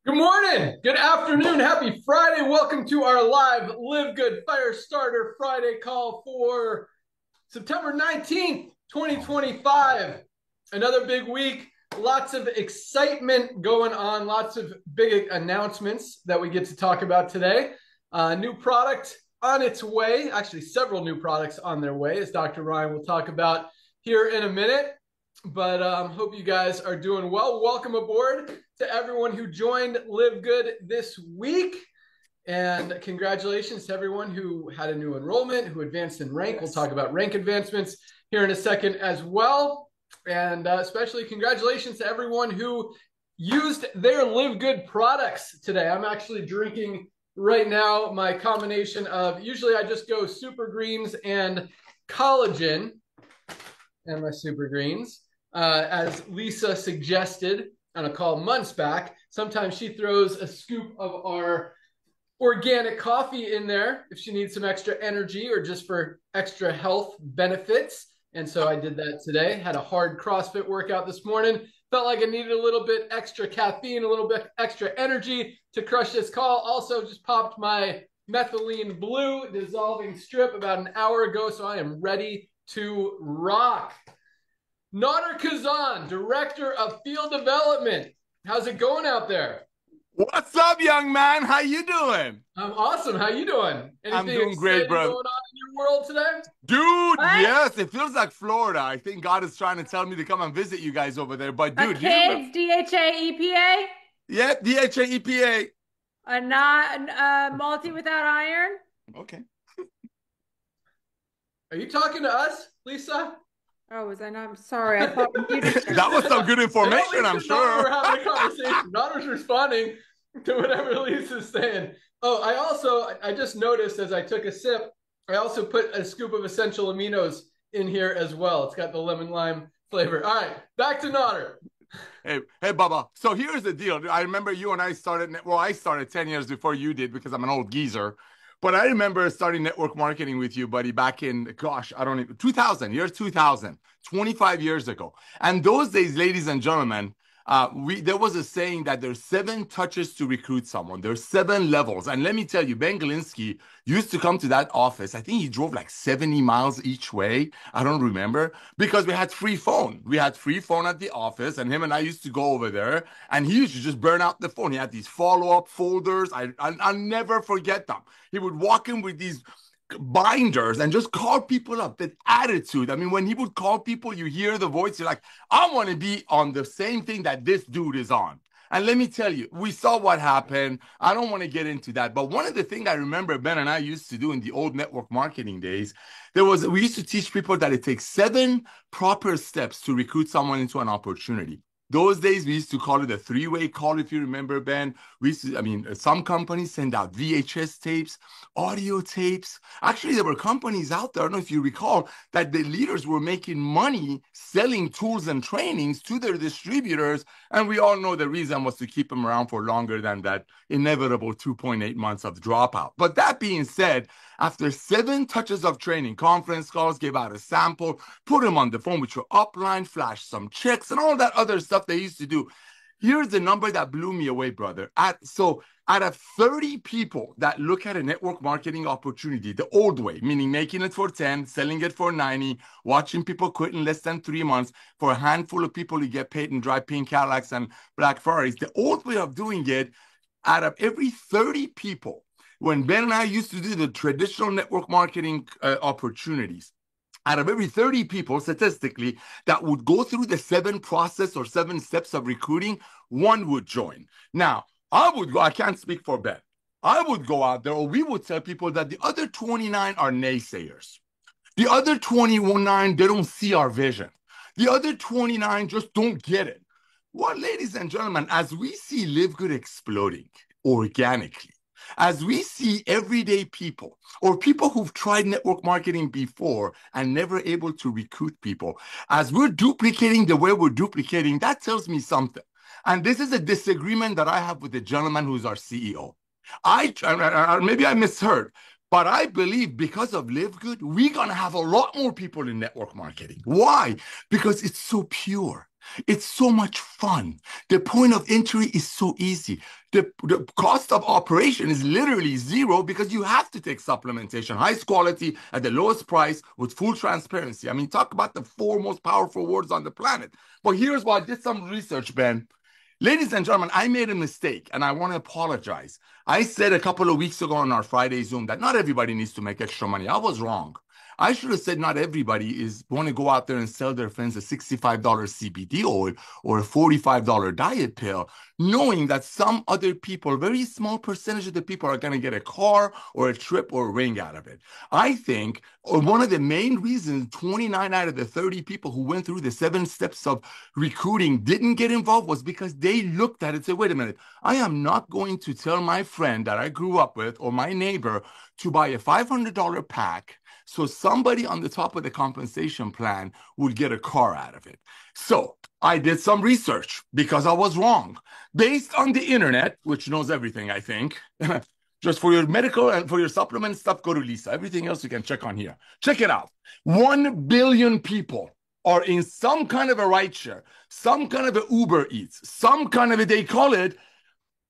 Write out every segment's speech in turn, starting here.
Good morning, good afternoon, happy Friday. Welcome to our live LiveGood Firestarter Friday call for September 19th, Oh, 2025. Another big week, lots of excitement going on, lots of big announcements that we get to talk about today. New product on its way, actually, several new products on their way, as Dr. Ryan will talk about here in a minute. But hope you guys are doing well. Welcome aboard to everyone who joined Live Good this week. And congratulations to everyone who had a new enrollment, who advanced in rank. We'll yes. talk about rank advancements here in a second as well. And especially congratulations to everyone who used their Live Good products today. I'm actually drinking right now my combination of, usually I just go super greens and collagen and my super greens. As Lisa suggested on a call months back, sometimes she throws a scoop of our organic coffee in there if she needs some extra energy or just for extra health benefits. And so I did that today. Had a hard CrossFit workout this morning. Felt like I needed a little bit extra caffeine, a little bit extra energy to crush this call. Also, just popped my methylene blue dissolving strip about an hour ago. So I am ready to rock. Nader Kazan, Director of Field Development. How's it going out there? What's up, young man? How you doing? I'm awesome. How you doing? I'm Anything doing great, exciting brother. going on in your world today? Dude, What? yes, it feels like Florida. I think God is trying to tell me to come and visit you guys over there. But A dude, do you remember? kids DHA EPA? Yeah, DHA EPA. A not multi without iron? Okay. Are you talking to us, Lisa? Oh, was I not? I'm sorry. I thought we muted you. That was some good I know information, I'm Lisa thought we sure. were having a conversation. Nader's responding to whatever Lisa's saying. Oh, I just noticed as I took a sip, I also put a scoop of essential aminos in here as well. It's got the lemon lime flavor. All right, back to Nader. Hey, Baba. So here's the deal. I remember you and I started, well, I started 10 years before you did because I'm an old geezer. But I remember starting network marketing with you, buddy, back in, gosh, I don't even, 2000, year 2000, 25 years ago. And those days, ladies and gentlemen, there was a saying that there's 7 touches to recruit someone. There's 7 levels. And let me tell you, Ben Galinsky used to come to that office. I think he drove like 70 miles each way. I don't remember because we had free phone. We had free phone at the office, and him and I used to go over there, and he used to just burn out the phone. He had these follow-up folders. I'll never forget them. He would walk in with these binders and just call people up. That attitude. I mean, when he would call people, you hear the voice, you're like, I want to be on the same thing that this dude is on. And let me tell you, we saw what happened. I don't want to get into that. But one of the things I remember Ben and I used to do in the old network marketing days, we used to teach people that it takes 7 proper steps to recruit someone into an opportunity. Those days, we used to call it a 3-way call, if you remember, Ben. Some companies send out VHS tapes, audio tapes. Actually, there were companies out there, I don't know if you recall, that the leaders were making money selling tools and trainings to their distributors. And we all know the reason was to keep them around for longer than that inevitable 2.8 months of dropout. But that being said, after 7 touches of training, conference calls, gave out a sample, put them on the phone with your upline, flash some checks, and all that other stuff they used to do. Here's the number that blew me away, brother. Out of 30 people that look at a network marketing opportunity the old way, meaning making it for 10, selling it for 90, watching people quit in less than 3 months, for a handful of people who get paid and drive pink Cadillacs and black Ferraris, the old way of doing it, out of every 30 people, when Ben and I used to do the traditional network marketing opportunities, out of every 30 people statistically that would go through the 7 process or 7 steps of recruiting, one would join. Now, I can't speak for Ben. I would go out there, or we would tell people that the other 29 are naysayers. The other 29, they don't see our vision. The other 29 just don't get it. Well, ladies and gentlemen, as we see Live Good exploding organically, as we see everyday people or people who've tried network marketing before and never able to recruit people, as we're duplicating the way we're duplicating, that tells me something. And this is a disagreement that I have with the gentleman who's our CEO. Maybe I misheard, but I believe because of Live Good, we're going to have a lot more people in network marketing. Why? Because it's so pure. It's so much fun. The point of entry is so easy. The cost of operation is literally zero because you have to take supplementation, highest quality at the lowest price with full transparency. I mean, talk about the four most powerful words on the planet. But here's why I did some research, Ben. Ladies and gentlemen, I made a mistake and I want to apologize. I said a couple of weeks ago on our Friday Zoom that not everybody needs to make extra money. I was wrong. I should have said not everybody is going to go out there and sell their friends a $65 CBD oil or a $45 diet pill, knowing that some other people, a very small percentage of the people, are going to get a car or a trip or a ring out of it. I think one of the main reasons 29 out of the 30 people who went through the 7 steps of recruiting didn't get involved was because they looked at it and said, wait a minute, I am not going to tell my friend that I grew up with or my neighbor to buy a $500 pack so somebody on the top of the compensation plan would get a car out of it. So I did some research because I was wrong. Based on the internet, which knows everything, I think. Just for your medical and for your supplement stuff, go to Lisa. Everything else you can check on here. Check it out. 1 billion people are in some kind of a rideshare, some kind of a Uber Eats, some kind of a, they call it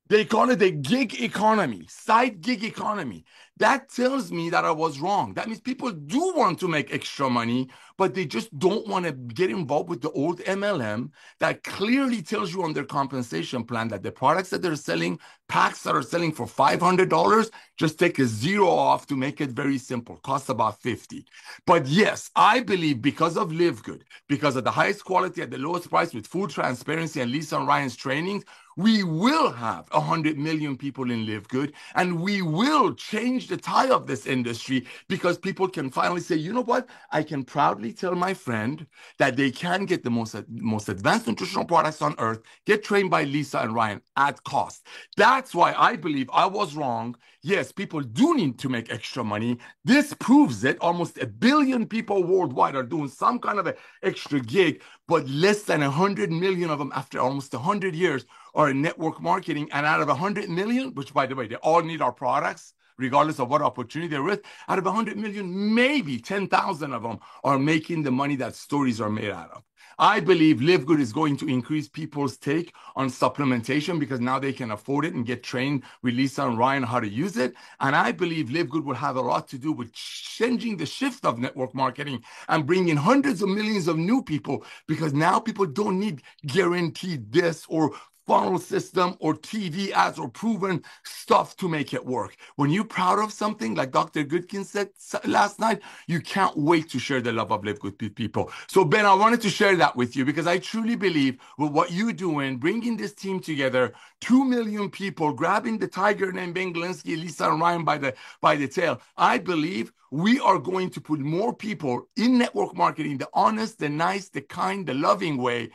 a gig economy, side gig economy. That tells me that I was wrong. That means people do want to make extra money, but they just don't want to get involved with the old MLM that clearly tells you on their compensation plan that the products that they're selling, packs that are selling for $500, just take a zero off to make it very simple. Costs about $50. But yes, I believe because of LiveGood, because of the highest quality at the lowest price with full transparency and Lisa and Ryan's trainings, we will have 100 million people in LiveGood, and we will change the tide of this industry because people can finally say, you know what? I can proudly tell my friend that they can get the most advanced nutritional products on earth, get trained by Lisa and Ryan at cost. That's why I believe I was wrong. Yes, people do need to make extra money. This proves it. Almost 1 billion people worldwide are doing some kind of an extra gig, but less than 100 million of them after almost 100 years are in network marketing. And out of 100 million, which by the way, they all need our products, regardless of what opportunity they're with, out of 100 million, maybe 10,000 of them are making the money that stories are made out of. I believe LiveGood is going to increase people's take on supplementation because now they can afford it and get trained with Lisa and Ryan how to use it. And I believe LiveGood will have a lot to do with changing the shift of network marketing and bringing hundreds of millions of new people because now people don't need guaranteed this or funnel system or TV ads or proven stuff to make it work. When you're proud of something, like Dr. Goodkin said last night, you can't wait to share the love of LiveGood with people. So Ben, I wanted to share that with you because I truly believe with what you're doing, bringing this team together, 2 million people, grabbing the tiger named Ben Glinsky, Lisa and Ryan by the tail. I believe we are going to put more people in network marketing, the honest, the nice, the kind, the loving way,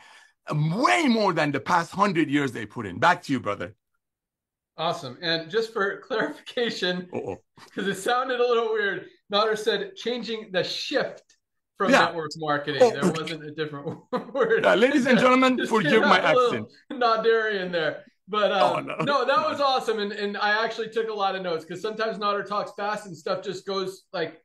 way more than the past 100 years they put in. Back to you, brother. Awesome. And just for clarification, because it sounded a little weird, Nader said changing the shift from network marketing. There wasn't a different word. Ladies and gentlemen, forgive my accent. Nadarian there. But no, that was awesome. And I actually took a lot of notes because sometimes Nader talks fast and stuff just goes like,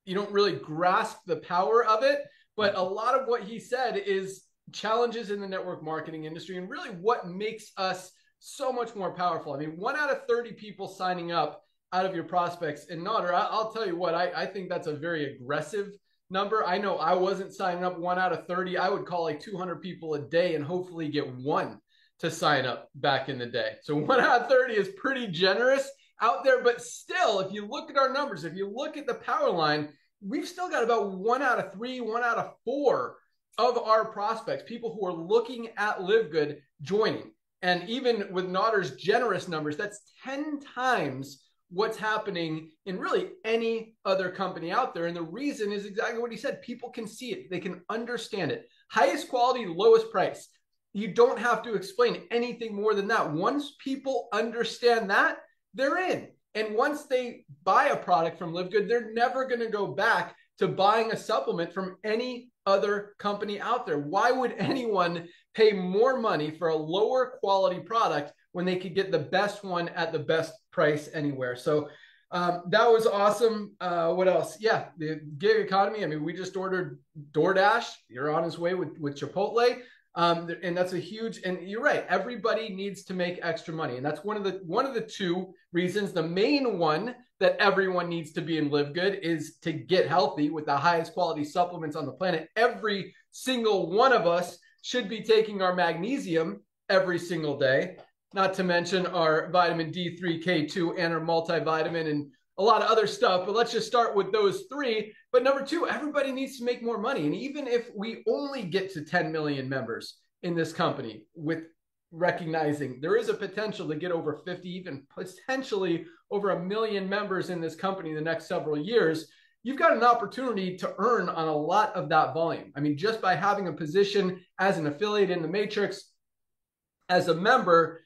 you don't really grasp the power of it. But a lot of what he said is challenges in the network marketing industry and really what makes us so much more powerful. I mean, 1 out of 30 people signing up out of your prospects. And Nader, I'll tell you what, I think that's a very aggressive number. I know I wasn't signing up 1 out of 30. I would call like 200 people a day and hopefully get one to sign up back in the day. So 1 out of 30 is pretty generous out there. But still, if you look at our numbers, if you look at the power line, we've still got about 1 out of 3, 1 out of 4 of our prospects, people who are looking at LiveGood joining. And even with Nader's generous numbers, that's 10 times what's happening in really any other company out there. And the reason is exactly what he said. People can see it. They can understand it. Highest quality, lowest price. You don't have to explain anything more than that. Once people understand that, they're in. And once they buy a product from LiveGood, they're never going to go back to buying a supplement from any other company out there. Why would anyone pay more money for a lower quality product when they could get the best one at the best price anywhere? So that was awesome. What else? Yeah, the gig economy. I mean, we just ordered DoorDash. You're on his way with Chipotle. And that's a huge, and you're right, everybody needs to make extra money. And that's one of the two reasons. The main one that everyone needs to be in LiveGood is to get healthy with the highest quality supplements on the planet. Every single one of us should be taking our magnesium every single day, not to mention our vitamin D3, K2, and our multivitamin and a lot of other stuff. But let's just start with those three. But number two, everybody needs to make more money. And even if we only get to 10 million members in this company, with recognizing there is a potential to get over 50, even potentially over 1 million members in this company in the next several years, you've got an opportunity to earn on a lot of that volume. I mean, just by having a position as an affiliate in the Matrix, as a member,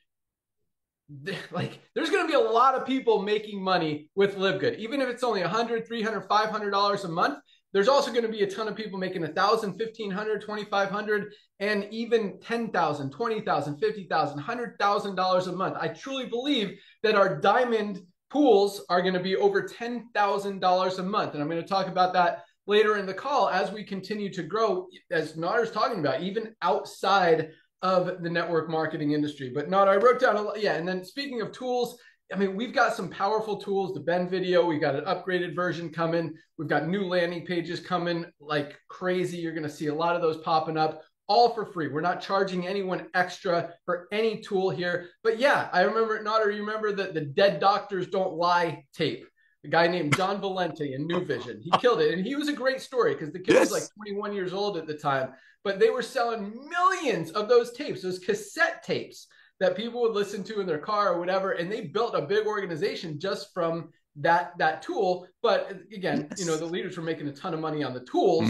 like there's going to be a lot of people making money with LiveGood, even if it's only $100, $300, $500 a month. There's also going to be a ton of people making $1,000, $1,500, $2,500, and even $10,000, $20,000, $50,000, $100,000 a month. I truly believe that our diamond pools are going to be over $10,000 a month, and I'm going to talk about that later in the call as we continue to grow, as Nader's talking about, even outside of the network marketing industry. But Nader, I wrote down a lot. Yeah, and then speaking of tools, I mean, we've got some powerful tools, the Ben video, we got an upgraded version coming. We've got new landing pages coming like crazy. You're going to see a lot of those popping up, all for free. We're not charging anyone extra for any tool here. But yeah, I remember, Nader, you remember the Dead Doctors Don't Lie tape? A guy named John Valente in New Vision. He killed it. And he was a great story because the kid was like 21 years old at the time. But they were selling millions of those tapes, those cassette tapes that people would listen to in their car or whatever. And they built a big organization just from that tool. But again, you know, the leaders were making a ton of money on the tools.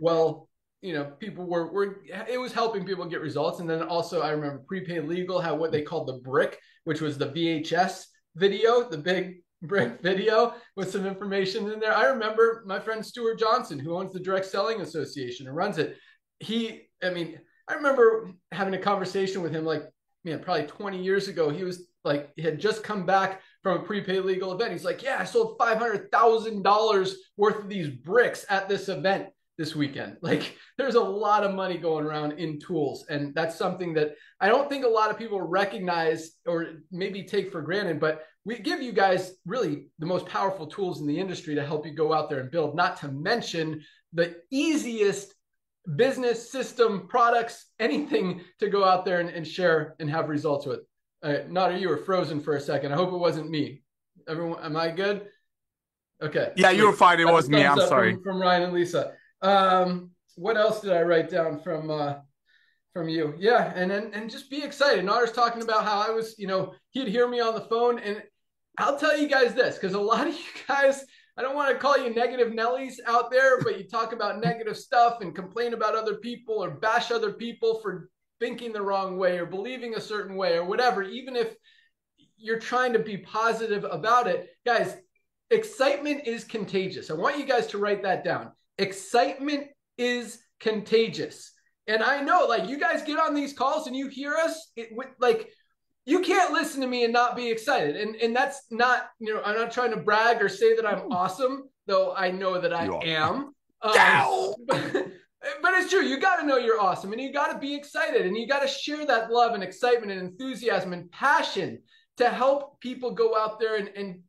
Well, you know, people were it was helping people get results. And then also I remember Prepaid Legal had what they called the brick, which was the VHS video, the big brick video with some information in there. I remember my friend Stuart Johnson, who owns the Direct Selling Association and runs it. I remember having a conversation with him like, man, probably 20 years ago. He was like, he had just come back from a Prepaid Legal event. He's like, yeah, I sold $500,000 worth of these bricks at this event this weekend. Like, there's a lot of money going around in tools. And that's something that I don't think a lot of people recognize or maybe take for granted, but we give you guys really the most powerful tools in the industry to help you go out there and build, not to mention the easiest business system, products, anything to go out there and share and have results with. Nader, you were frozen for a second. I hope it wasn't me. Everyone, am I good? Okay. Yeah, you were fine. It was me. I'm sorry. From Ryan and Lisa. What else did I write down from you? Yeah, and just be excited. Nader's talking about how I was, you know, he'd hear me on the phone, and I'll tell you guys this, because a lot of you guys, I don't want to call you negative Nellies out there, but you talk about negative stuff and complain about other people or bash other people for thinking the wrong way or believing a certain way or whatever, even if you're trying to be positive about it. Guys, excitement is contagious. I want you guys to write that down. Excitement is contagious. And I know, like, you guys get on these calls and you hear us, you can't listen to me and not be excited. And that's not, you know, I'm not trying to brag or say that I'm awesome, though I know that I am. But it's true. You got to know you're awesome, and you got to be excited, and you got to share that love and excitement and enthusiasm and passion to help people go out there and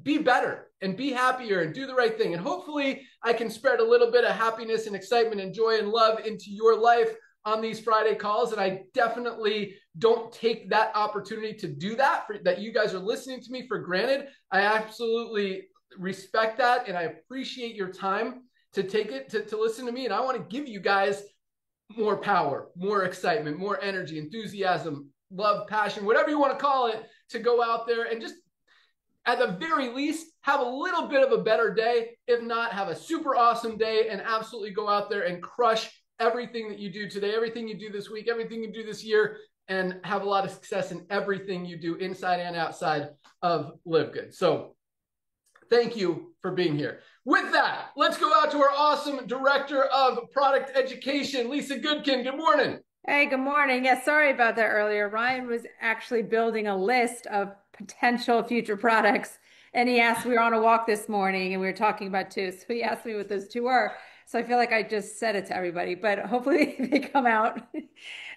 be better and be happier and do the right thing. And hopefully I can spread a little bit of happiness and excitement and joy and love into your life on these Friday calls. And I definitely don't take that opportunity to do that, that you guys are listening to me, for granted. I absolutely respect that. And I appreciate your time to take it to listen to me. And I want to give you guys more power, more excitement, more energy, enthusiasm, love, passion, whatever you want to call it, to go out there and just, at the very least, have a little bit of a better day. If not, have a super awesome day and absolutely go out there and crush everything that you do today, everything you do this week, everything you do this year, and have a lot of success in everything you do inside and outside of LiveGood. So thank you for being here. With that, let's go out to our awesome Director of Product Education, Lisa Goodkin. Good morning. Hey, good morning. Yeah, sorry about that earlier. Ryan was actually building a list of potential future products, and he asked, we were on a walk this morning and we were talking about two. So he asked me what those two were. So I feel like I just said it to everybody, but hopefully they come out.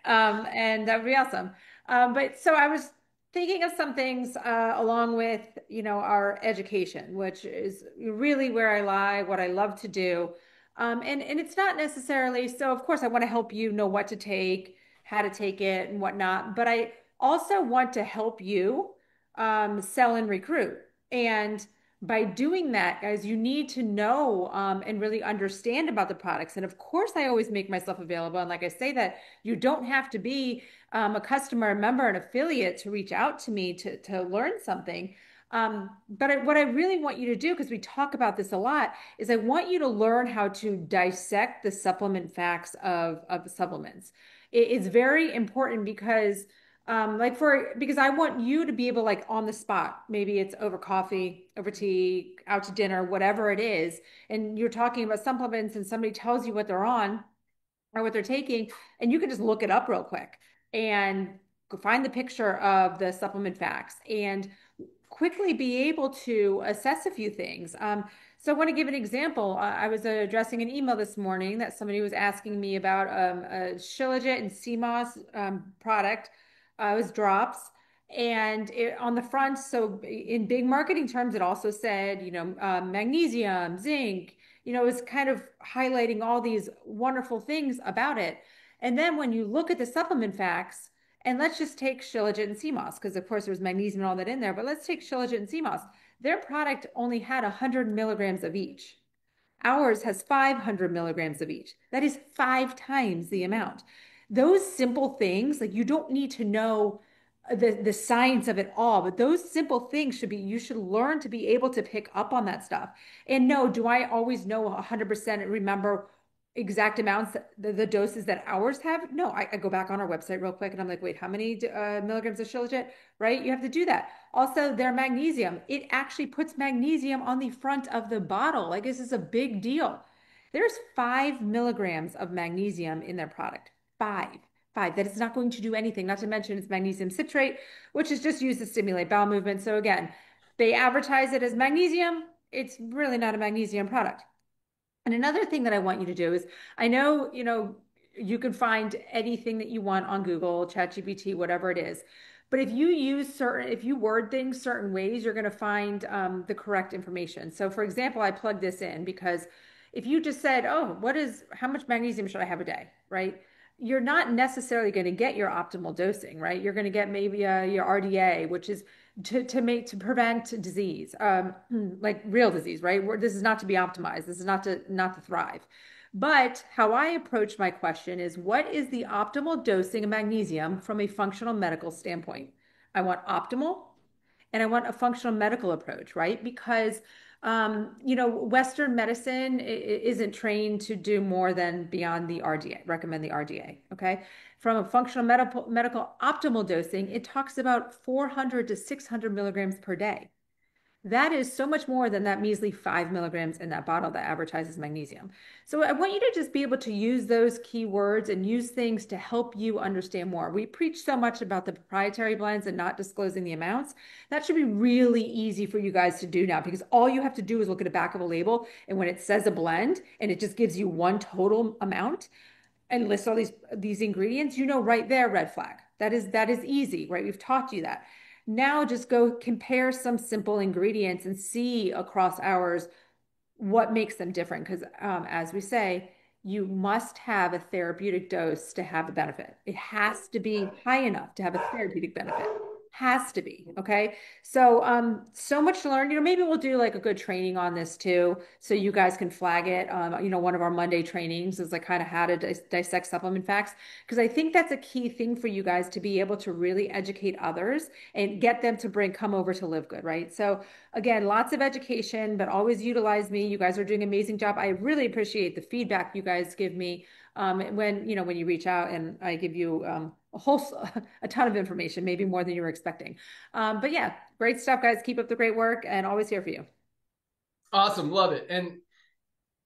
And that would be awesome. But so I was thinking of some things along with, our education, which is really where I lie, what I love to do. And it's not necessarily, so of course I want to help you know what to take, how to take it and whatnot, but I also want to help you sell and recruit. And by doing that, guys, you need to know and really understand about the products. And of course, I always make myself available. And like I say, that you don't have to be a customer, a member, an affiliate to reach out to me to learn something. What I really want you to do, because we talk about this a lot, is I want you to learn how to dissect the supplement facts of supplements. It's very important because because I want you to be able, like, on the spot, maybe it's over coffee, over tea, out to dinner, whatever it is, and you're talking about supplements and somebody tells you what they're on or what they're taking, and you can just look it up real quick and go find the picture of the supplement facts and quickly be able to assess a few things. So I want to give an example. I was addressing an email this morning that somebody was asking me about a Shilajit and CMOS product. It was drops. And on the front, so in big marketing terms, it also said, magnesium, zinc, it was kind of highlighting all these wonderful things about it. And then when you look at the supplement facts, and let's just take Shilajit and CMOS, because of course there's magnesium and all that in there, but let's take Shilajit and CMOS. Their product only had 100 milligrams of each. Ours has 500 milligrams of each. That is 5 times the amount. Those simple things, like, you don't need to know the science of it all, but those simple things you should learn to be able to pick up on that stuff. And no, do I always know 100% and remember exact amounts, the doses that ours have? No, I go back on our website real quick and I'm like, wait, how many milligrams of Shilajit, right? You have to do that. Also, their magnesium, it actually puts magnesium on the front of the bottle. Like, this is a big deal. There's 5 milligrams of magnesium in their product. Five. That is not going to do anything. Not to mention it's magnesium citrate, which is just used to stimulate bowel movement. So again, they advertise it as magnesium. It's really not a magnesium product. And another thing that I want you to do is, I know, you can find anything that you want on Google, ChatGPT, whatever it is. But if you word things certain ways, you're going to find the correct information. So for example, I plugged this in because if you just said, oh, how much magnesium should I have a day, right? You're not necessarily going to get your optimal dosing, right? You're going to get maybe your RDA, which is to prevent disease, like real disease, right? This is not to be optimized. This is not to thrive. But how I approach my question is, what is the optimal dosing of magnesium from a functional medical standpoint? I want optimal, and I want a functional medical approach, right? Because Western medicine isn't trained to do more than beyond the RDA, recommend the RDA. Okay. From a functional medical optimal dosing, it talks about 400 to 600 milligrams per day. That is so much more than that measly 5 milligrams in that bottle that advertises magnesium. So I want you to just be able to use those keywords and use things to help you understand more. We preach so much about the proprietary blends and not disclosing the amounts. That should be really easy for you guys to do now, because all you have to do is look at the back of a label, and when it says a blend and it just gives you one total amount and lists all these ingredients, right there, red flag. That is easy, right? We've taught you that. Now just go compare some simple ingredients and see across hours what makes them different. Because as we say, you must have a therapeutic dose to have a benefit. It has to be high enough to have a therapeutic benefit. Has to be. Okay. So, so much to learn. Maybe we'll do like a good training on this too, so you guys can flag it. One of our Monday trainings is like kind of how to dissect supplement facts, because I think that's a key thing for you guys to be able to really educate others and get them to come over to LiveGood, right? So again, lots of education, but always utilize me. You guys are doing an amazing job. I really appreciate the feedback you guys give me when you reach out, and I give you a ton of information, maybe more than you were expecting. But yeah, great stuff, guys. Keep up the great work, and always here for you. Awesome. Love it. And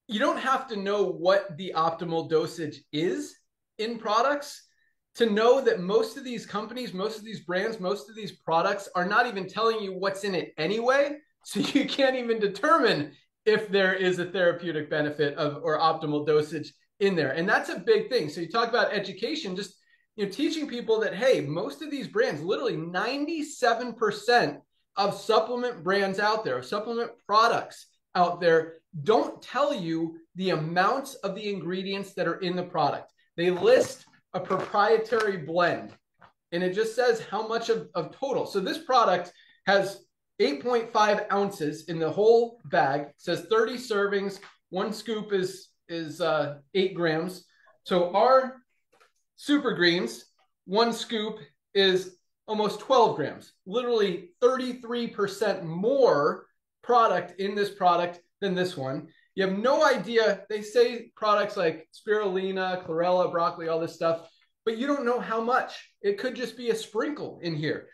you don't have to know what the optimal dosage is in products to know that most of these companies, most of these brands, most of these products are not even telling you what's in it anyway. So you can't even determine if there is a therapeutic benefit of or optimal dosage in there. And that's a big thing. So you talk about education, just teaching people that, hey, most of these brands, literally 97% of supplement brands out there, of supplement products out there, don't tell you the amounts of the ingredients that are in the product. They list a proprietary blend, and it just says how much of total. So this product has 8.5 ounces in the whole bag. It says 30 servings. One scoop is 8 grams. So our Super Greens, one scoop is almost 12 grams, literally 33% more product in this product than this one. You have no idea. They say products like spirulina, chlorella, broccoli, all this stuff, but you don't know how much. It could just be a sprinkle in here.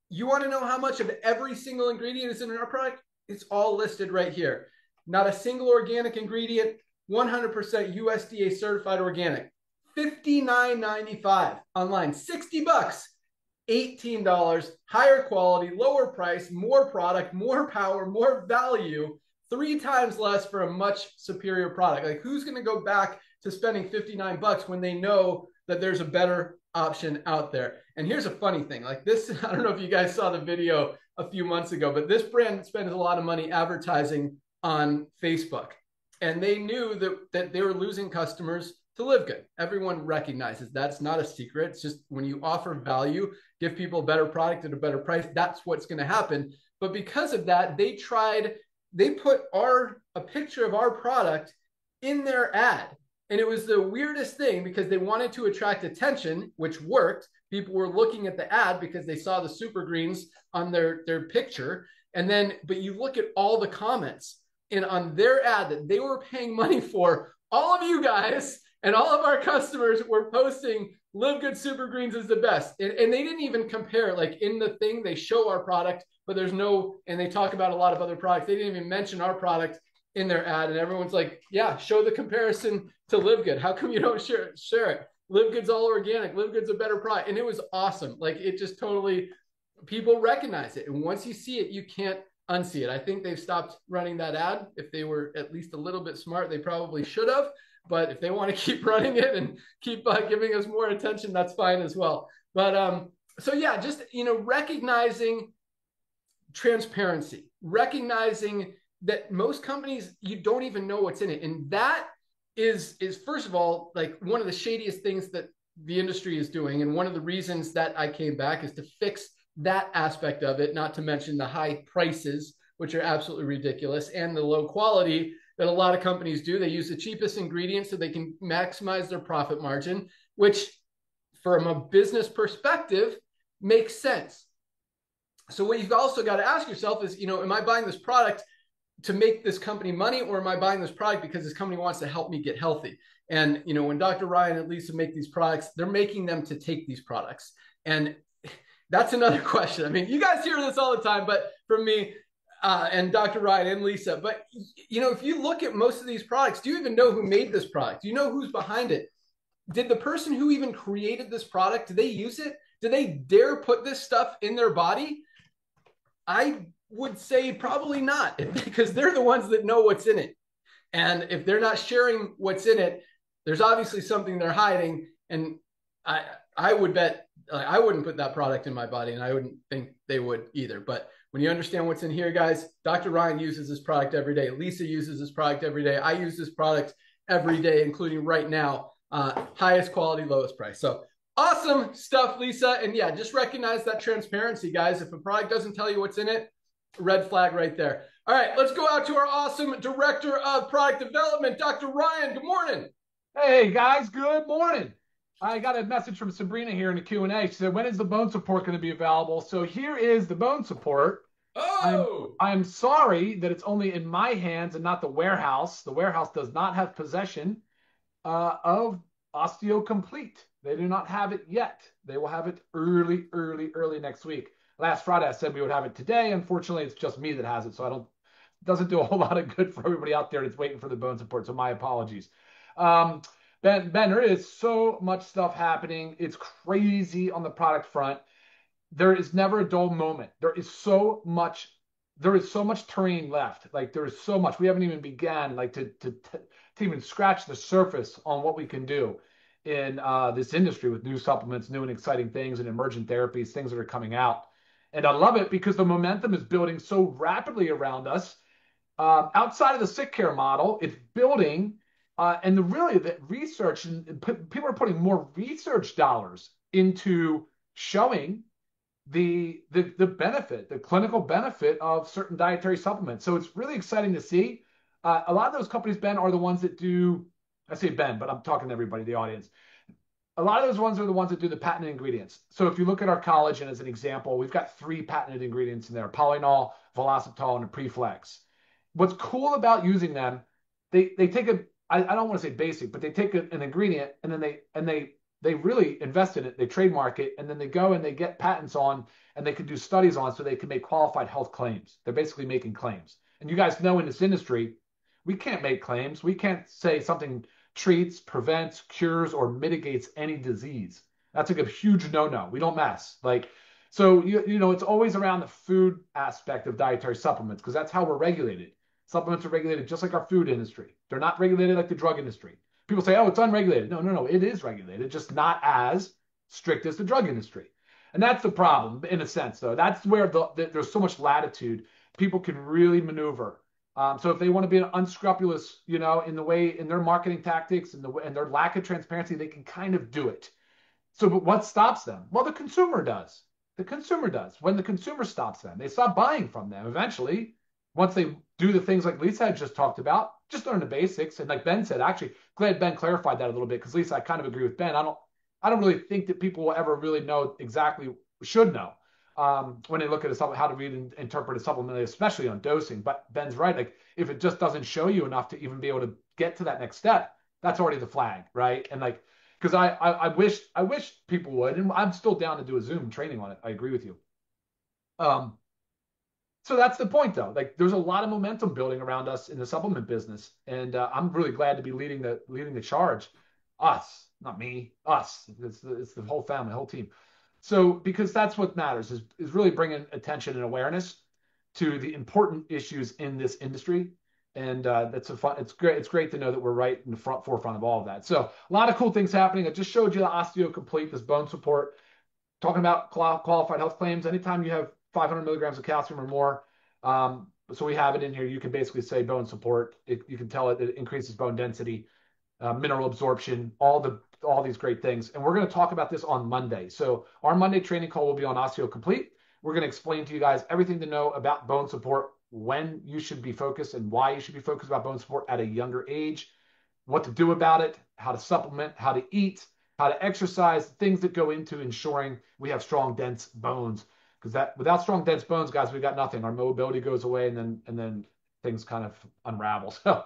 You want to know how much of every single ingredient is in our product? It's all listed right here. Not a single organic ingredient, 100% USDA certified organic. $59.95 online, $60, $18, higher quality, lower price, more product, more power, more value, 3 times less for a much superior product. Like, who's going to go back to spending $59 when they know that there's a better option out there? And here's a funny thing, like this, I don't know if you guys saw the video a few months ago, but this brand spends a lot of money advertising on Facebook, and they knew that they were losing customers to LiveGood. Everyone recognizes that's not a secret. It's just when you offer value, give people a better product at a better price, that's what's going to happen. But because of that, they put a picture of our product in their ad. And it was the weirdest thing because they wanted to attract attention, which worked. People were looking at the ad because they saw the Super Greens on their picture. And then, but you look at all the comments, and on their ad that they were paying money for, all of you guys and all of our customers were posting LiveGood Super Greens is the best. And they didn't even compare. Like, in the thing, they show our product, but there's no, and they talk about a lot of other products. They didn't even mention our product in their ad. And everyone's like, yeah, show the comparison to LiveGood. How come you don't share it? LiveGood's all organic. LiveGood's a better product. And it was awesome. Like, it just totally, people recognize it. And once you see it, you can't unsee it. I think they've stopped running that ad. If they were at least a little bit smart, they probably should have. But if they want to keep running it and keep giving us more attention, that's fine as well. But so yeah, just, recognizing transparency, recognizing that most companies, you don't even know what's in it. And that is first of all, like, one of the shadiest things that the industry is doing. And one of the reasons that I came back is to fix that aspect of it, not to mention the high prices, which are absolutely ridiculous, and the low quality that a lot of companies do. They use the cheapest ingredients so they can maximize their profit margin, which from a business perspective makes sense. So what you've also got to ask yourself is, am I buying this product to make this company money, or am I buying this product because this company wants to help me get healthy? And, when Dr. Ryan and Lisa make these products, they're making them to take these products. And that's another question. I mean, you guys hear this all the time, but from me, and Dr. Ryan and Lisa. But, if you look at most of these products, do you even know who made this product? Do you know who's behind it? Did the person who even created this product, do they use it? Do they dare put this stuff in their body? I would say probably not, because they're the ones that know what's in it. And if they're not sharing what's in it, there's obviously something they're hiding. And I would bet I wouldn't put that product in my body, and I wouldn't think they would either. But when you understand what's in here, guys, Dr. Ryan uses this product every day. Lisa uses this product every day. I use this product every day, including right now, highest quality, lowest price. So awesome stuff, Lisa. And yeah, just recognize that transparency, guys. If a product doesn't tell you what's in it, red flag right there. All right, let's go out to our awesome director of product development, Dr. Ryan. Good morning. Hey, guys, good morning. I got a message from Sabrina here in the Q&A. She said, when is the bone support going to be available? So here is the bone support. Oh! I'm sorry that it's only in my hands and not the warehouse. The warehouse does not have possession of OsteoComplete. They do not have it yet. They will have it early next week. Last Friday, I said we would have it today. Unfortunately, it's just me that has it, so it doesn't do a whole lot of good for everybody out there that's waiting for the bone support, so my apologies. Ben, there is so much stuff happening. It's crazy on the product front. There is never a dull moment. There is so much there is so much terrain left. Like there is so much. We haven't even began like to even scratch the surface on what we can do in this industry with new supplements, new and exciting things, and emergent therapies, things that are coming out. And I love it because the momentum is building so rapidly around us. Outside of the sick care model, it's building, and the research and people are putting more research dollars into showing the benefit, the clinical benefit of certain dietary supplements. So it's really exciting to see. A lot of those companies, Ben, are the ones that do. I say Ben, but I'm talking to everybody, the audience. A lot of those ones are the ones that do the patented ingredients. So if you look at our collagen as an example, we've got 3 patented ingredients in there: polynol, velocitol, and preflex. What's cool about using them, they take a, I don't want to say basic, but they take an ingredient and then they really invest in it. They trademark it, and then they go and they get patents on, and they can do studies on, so they can make qualified health claims. They're basically making claims. And you guys know in this industry, we can't make claims. We can't say something treats, prevents, cures, or mitigates any disease. That's like a huge no-no. We don't mess. Like, so you know, it's always around the food aspect of dietary supplements because that's how we're regulated. Supplements are regulated just like our food industry. They're not regulated like the drug industry. People say, oh, it's unregulated. No, no, no, it is regulated, just not as strict as the drug industry. And that's the problem in a sense, though. That's where there's so much latitude. People can really maneuver. So if they want to be unscrupulous, you know, in the way in their marketing tactics and their lack of transparency, they can kind of do it. So, but what stops them? Well, the consumer does. The consumer does. When the consumer stops them, they stop buying from them. Eventually, once they do the things like Lisa had just talked about, just learn the basics. And like Ben said, actually, glad Ben clarified that a little bit because Lisa, I kind of agree with Ben. I don't really think that people will ever really know exactly, should know, when they look at how to read and interpret a supplement, especially on dosing. But Ben's right. Like if it just doesn't show you enough to even be able to get to that next step, that's already the flag, right? And like, because I wish people would, and I'm still down to do a Zoom training on it. I agree with you. So that's the point, though. Like, there's a lot of momentum building around us in the supplement business, and I'm really glad to be leading the charge. Us, not me, us. It's the whole family, the whole team. So because that's what matters is really bringing attention and awareness to the important issues in this industry, and that's a fun. It's great. It's great to know that we're right in the forefront of all of that. So a lot of cool things happening. I just showed you the Osteo Complete, this bone support. Talking about qualified health claims, anytime you have 500 milligrams of calcium or more, so we have it in here. You can basically say bone support. You can tell it increases bone density, mineral absorption, all these great things. And we're going to talk about this on Monday. So our Monday training call will be on Osteo Complete. We're going to explain to you guys everything to know about bone support, when you should be focused and why you should be focused about bone support at a younger age, what to do about it, how to supplement, how to eat, how to exercise, things that go into ensuring we have strong, dense bones. Because that without strong, dense bones, guys, we got nothing. Our mobility goes away, and then things kind of unravel. So,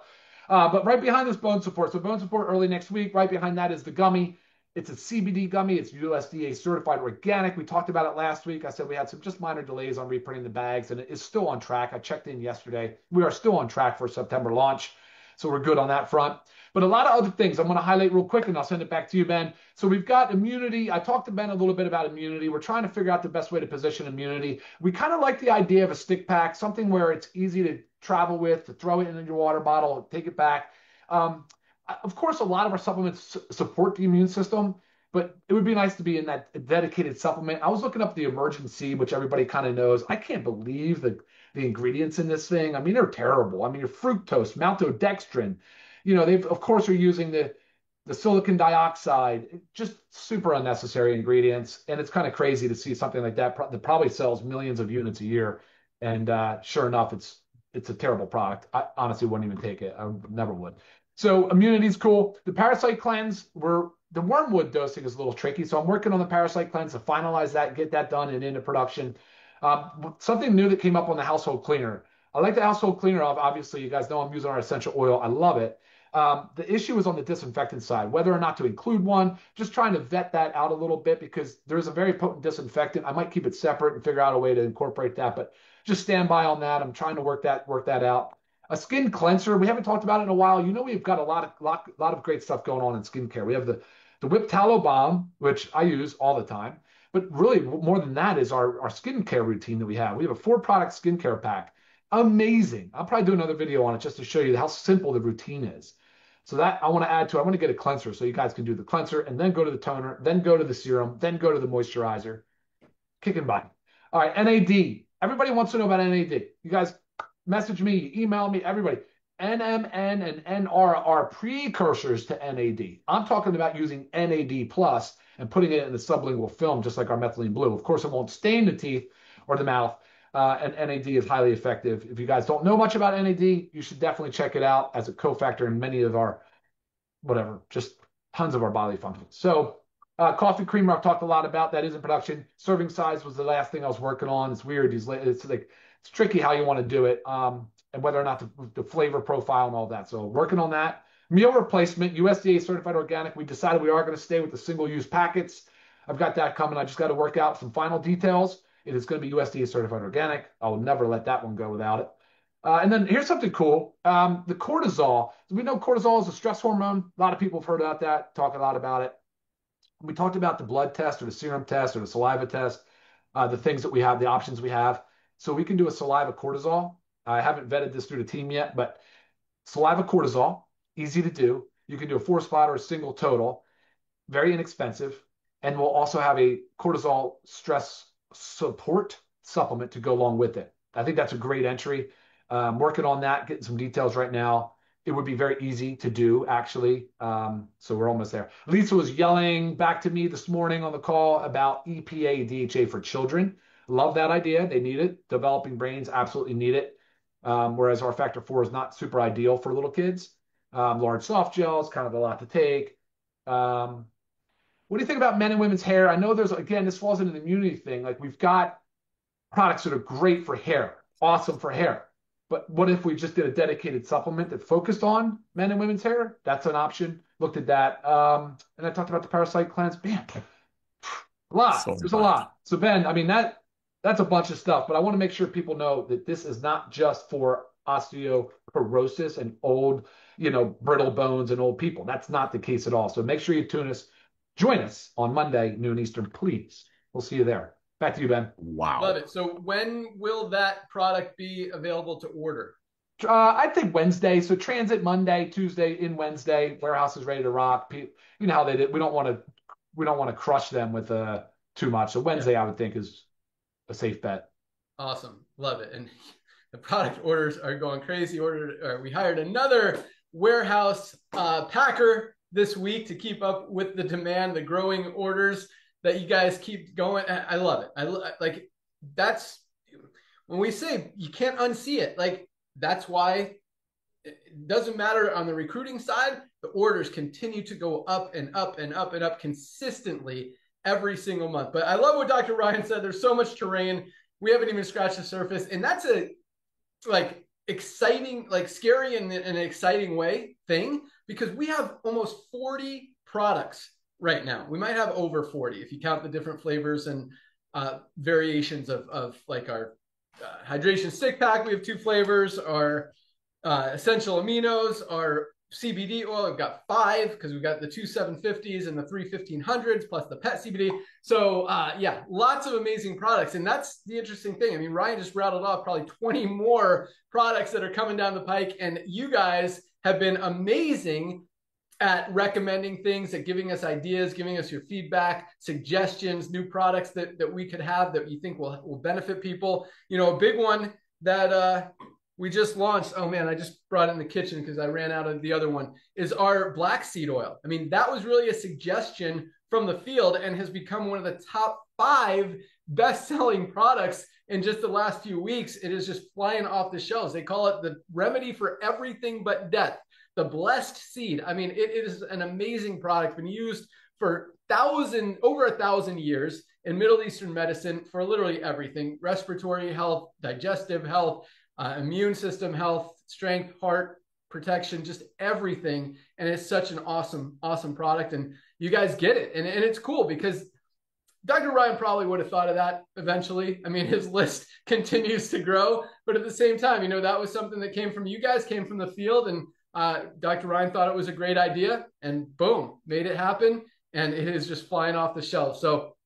but right behind this bone support, so bone support early next week. Right behind that is the gummy. It's a CBD gummy. It's USDA certified organic. We talked about it last week. I said we had some just minor delays on reprinting the bags, and it is still on track. I checked in yesterday. We are still on track for September launch. So we're good on that front. But a lot of other things I'm going to highlight real quick, and I'll send it back to you, Ben. So we've got immunity. I talked to Ben a little bit about immunity. We're trying to figure out the best way to position immunity. We kind of like the idea of a stick pack, something where it's easy to travel with, to throw it in your water bottle, take it back. Of course, a lot of our supplements support the immune system, but it would be nice to be in that dedicated supplement. I was looking up the Emergen-C, which everybody kind of knows. I can't believe the ingredients in this thing. I mean, they're terrible. I mean, your fructose, maltodextrin, you know, they've of course are using the silicon dioxide, just super unnecessary ingredients. And it's kind of crazy to see something like that that probably sells millions of units a year. And sure enough, it's a terrible product. I honestly wouldn't even take it. I never would. So immunity is cool. The parasite cleanse, the wormwood dosing is a little tricky. So I'm working on the parasite cleanse to finalize that, get that done and into production. Something new that came up on the household cleaner. I like the household cleaner. Obviously, you guys know I'm using our essential oil. I love it. The issue is on the disinfectant side, whether or not to include one, just trying to vet that out a little bit because there's a very potent disinfectant. I might keep it separate and figure out a way to incorporate that, but just stand by on that. I'm trying to work that out. A skin cleanser, we haven't talked about it in a while. You know, we've got a lot of great stuff going on in skincare. We have the Whip Tallow Balm, which I use all the time. But really, more than that is our skincare routine that we have. We have a 4-product skincare pack. amazing. I'll probably do another video on it just to show you how simple the routine is. So that I want to add to, I want to get a cleanser so you guys can do the cleanser and then go to the toner, then go to the serum, then go to the moisturizer. Kicking butt. All right, NAD. Everybody wants to know about NAD. You guys message me, email me, everybody. NMN and NR are precursors to NAD. I'm talking about using NAD plus and putting it in the sublingual film, just like our methylene blue. Of course, it won't stain the teeth or the mouth, and NAD is highly effective. If you guys don't know much about NAD, you should definitely check it out as a cofactor in many of our, whatever, just tons of our bodily functions. So coffee creamer, I've talked a lot about. That is in production. Serving size was the last thing I was working on. It's weird. It's tricky how you want to do it, and whether or not the flavor profile and all that. So working on that. Meal replacement, USDA certified organic. We decided we are going to stay with the single-use packets. I've got that coming. I just got to work out some final details. It is going to be USDA certified organic. I will never let that one go without it. And then here's something cool. The cortisol. We know cortisol is a stress hormone. A lot of people have heard about that, talk a lot about it. We talked about the blood test or the serum test or the saliva test, the things that we have, the options we have. So we can do a saliva cortisol. I haven't vetted this through the team yet, but saliva cortisol, easy to do. You can do a 4-spot or a single total, very inexpensive. And we'll also have a cortisol stress support supplement to go along with it. I think that's a great entry. Working on that, getting some details right now. It would be very easy to do, actually. So we're almost there. Lisa was yelling back to me this morning on the call about EPA DHA for children. Love that idea. They need it. Developing brains absolutely need it. Whereas our factor 4 is not super ideal for little kids. Large soft gels, kind of a lot to take. What do you think about men and women's hair? I know there's, again, this falls into the immunity thing. Like, we've got products that are great for hair, awesome for hair. But what if we just did a dedicated supplement that focused on men and women's hair? That's an option. Looked at that. And I talked about the parasite cleanse. Man, a lot. There's a lot. So Ben, I mean, that's a bunch of stuff, but I want to make sure people know that this is not just for osteoporosis and old, brittle bones and old people. That's not the case at all. So make sure you join us on Monday, noon Eastern, please. We'll see you there. Back to you, Ben. Wow. Love it. So when will that product be available to order? I think Wednesday. So transit Monday, Tuesday in Wednesday. Warehouse is ready to rock. You know how they did. We don't want to crush them with too much. So Wednesday, I would think, is a safe bet. Awesome. Love it. And the product orders are going crazy. We hired another warehouse packer this week to keep up with the demand, the growing orders that you guys keep going. I love it. That's when we say you can't unsee it. Like, that's why it doesn't matter on the recruiting side. The orders continue to go up and up and up and up consistently every single month. But I love what Dr. Ryan said. There's so much terrain. We haven't even scratched the surface. And that's a exciting, scary in an exciting way thing, because we have almost 40 products right now. We might have over 40 if you count the different flavors and variations of our hydration stick pack. We have 2 flavors. Our essential aminos, our CBD oil, we've got 5 because we've got the 2 750s and the 3 1500s plus the pet CBD. So yeah, lots of amazing products. And that's the interesting thing. I mean, Ryan just rattled off probably 20 more products that are coming down the pike. And you guys have been amazing at recommending things, at giving us ideas, giving us your feedback, suggestions, new products that we could have that you think will benefit people. A big one that we just launched, oh man, I just brought it in the kitchen because I ran out of the other one, is our black seed oil. I mean, that was really a suggestion from the field and has become one of the top 5 best-selling products in just the last few weeks. It is just flying off the shelves. They call it the remedy for everything but death. The blessed seed. I mean, it is an amazing product, been used for over 1,000 years in Middle Eastern medicine for literally everything: respiratory health, digestive health, immune system health, strength, heart protection, just everything. And it's such an awesome, awesome product. And you guys get it. And it's cool because Dr. Ryan probably would have thought of that eventually. I mean, his list continues to grow, but at the same time, that was something that came from you guys, came from the field, and Dr. Ryan thought it was a great idea, and boom, made it happen. And it is just flying off the shelf. So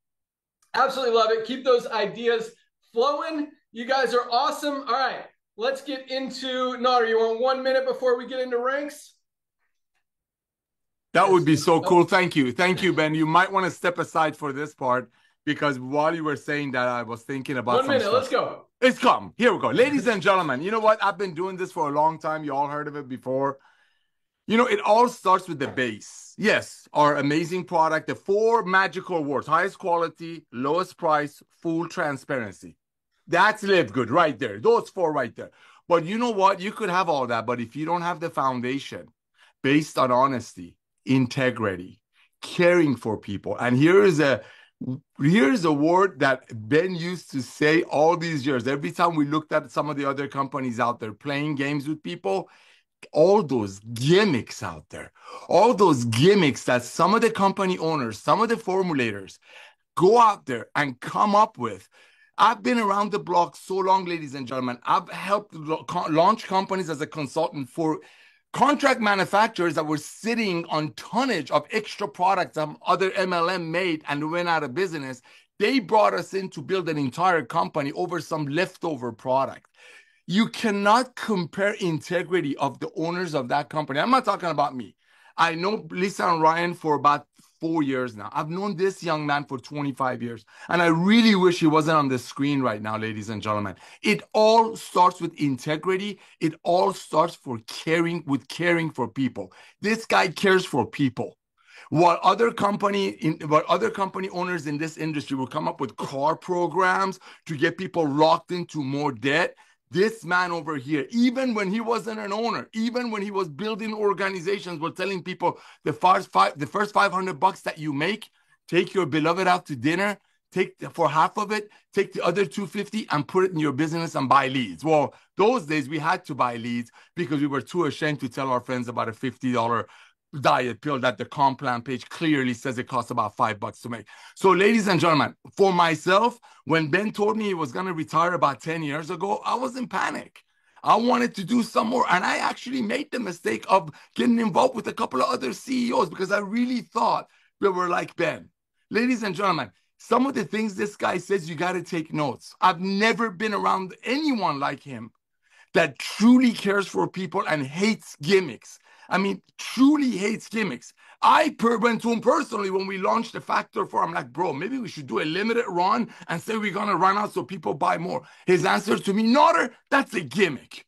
absolutely love it. Keep those ideas flowing. You guys are awesome. All right. let's get into Nodder. You want 1 minute before we get into ranks? That would be so cool. Thank you. Thank you, Ben. You might want to step aside for this part because while you were saying that, I was thinking about 1 minute. stuff. Let's go. It's come. Here we go. Ladies and gentlemen, you know what? I've been doing this for a long time. You all heard of it before. You know, it all starts with the base. Yes, our amazing product, the 4 magical words: highest quality, lowest price, full transparency. That's LiveGood right there. Those 4 right there. But you know what? You could have all that, but if you don't have the foundation based on honesty, integrity, caring for people, and here's a word that Ben used to say all these years. Every time we looked at some of the other companies out there playing games with people, all those gimmicks out there, all those gimmicks that some of the company owners, some of the formulators go out there and come up with. I've been around the block so long, ladies and gentlemen. I've helped launch companies as a consultant for contract manufacturers that were sitting on tonnage of extra products that other MLM made and went out of business. They brought us in to build an entire company over some leftover product. You cannot compare integrity of the owners of that company. I'm not talking about me. I know Lisa and Ryan for about 4 years now. I've known this young man for 25 years. And I really wish he wasn't on the screen right now, ladies and gentlemen. It all starts with integrity. It all starts for caring for people. This guy cares for people. What other company owners in this industry will come up with car programs to get people locked into more debt. This man over here, even when he wasn't an owner, even when he was building organizations, was telling people the first $500 that you make, take your beloved out to dinner, for half of it, take the other $250 and put it in your business and buy leads. Well, those days we had to buy leads because we were too ashamed to tell our friends about a $50 diet pill that the comp plan page clearly says it costs about $5 to make. So ladies and gentlemen, for myself, when Ben told me he was going to retire about 10 years ago, I was in panic. I wanted to do some more. And I actually made the mistake of getting involved with a couple of other CEOs because I really thought they were like Ben. Ladies and gentlemen, some of the things this guy says, you got to take notes. I've never been around anyone like him that truly cares for people and hates gimmicks. I mean, truly hates gimmicks. I went to him personally when we launched the Factor 4. I'm like, bro, maybe we should do a limited run and say we're going to run out so people buy more. His answer to me, Nodder, that's a gimmick.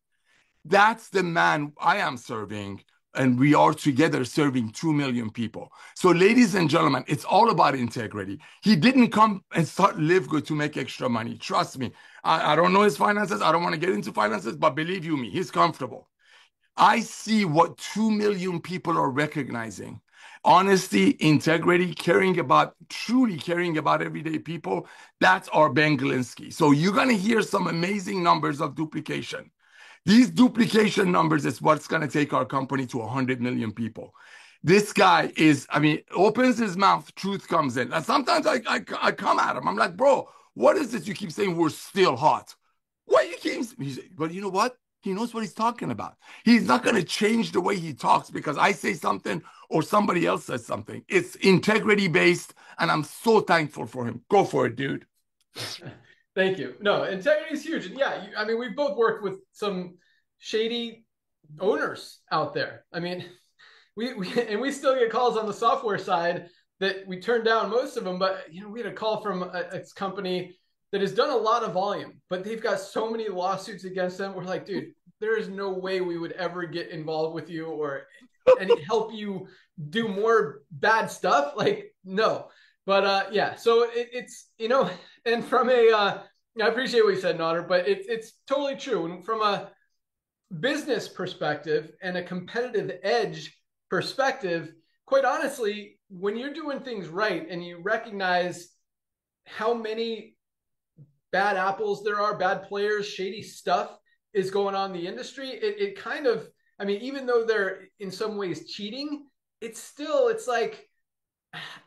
That's the man I am serving. And we are together serving 2 million people. So ladies and gentlemen, it's all about integrity. He didn't come and start LiveGood to make extra money. Trust me. I don't know his finances. I don't want to get into finances, but believe you me, he's comfortable. I see what 2 million people are recognizing. Honesty, integrity, truly caring about everyday people. That's our Ben Glinsky. So you're going to hear some amazing numbers of duplication. These duplication numbers is what's going to take our company to 100 million people. This guy opens his mouth, truth comes in. And sometimes I come at him. I'm like, bro, what is this you keep saying we're still hot? What you keep saying? But you know what? He knows what he's talking about. He's not going to change the way he talks because I say something or somebody else says something. It's integrity-based, and I'm so thankful for him. Go for it, dude. Thank you. No, integrity is huge. And yeah, we've both worked with some shady owners out there. I mean, we still get calls on the software side that we turn down most of them, but we had a call from a company that has done a lot of volume, but they've got so many lawsuits against them. We're like, dude, there is no way we would ever get involved with you or help you do more bad stuff. Like, no. But yeah, so it's and from I appreciate what you said, Nodder, but it's totally true. And from a business perspective and a competitive edge perspective, quite honestly, when you're doing things right and you recognize how many bad apples there are, bad players, shady stuff is going on in the industry, it kind of, even though they're in some ways cheating, it's like,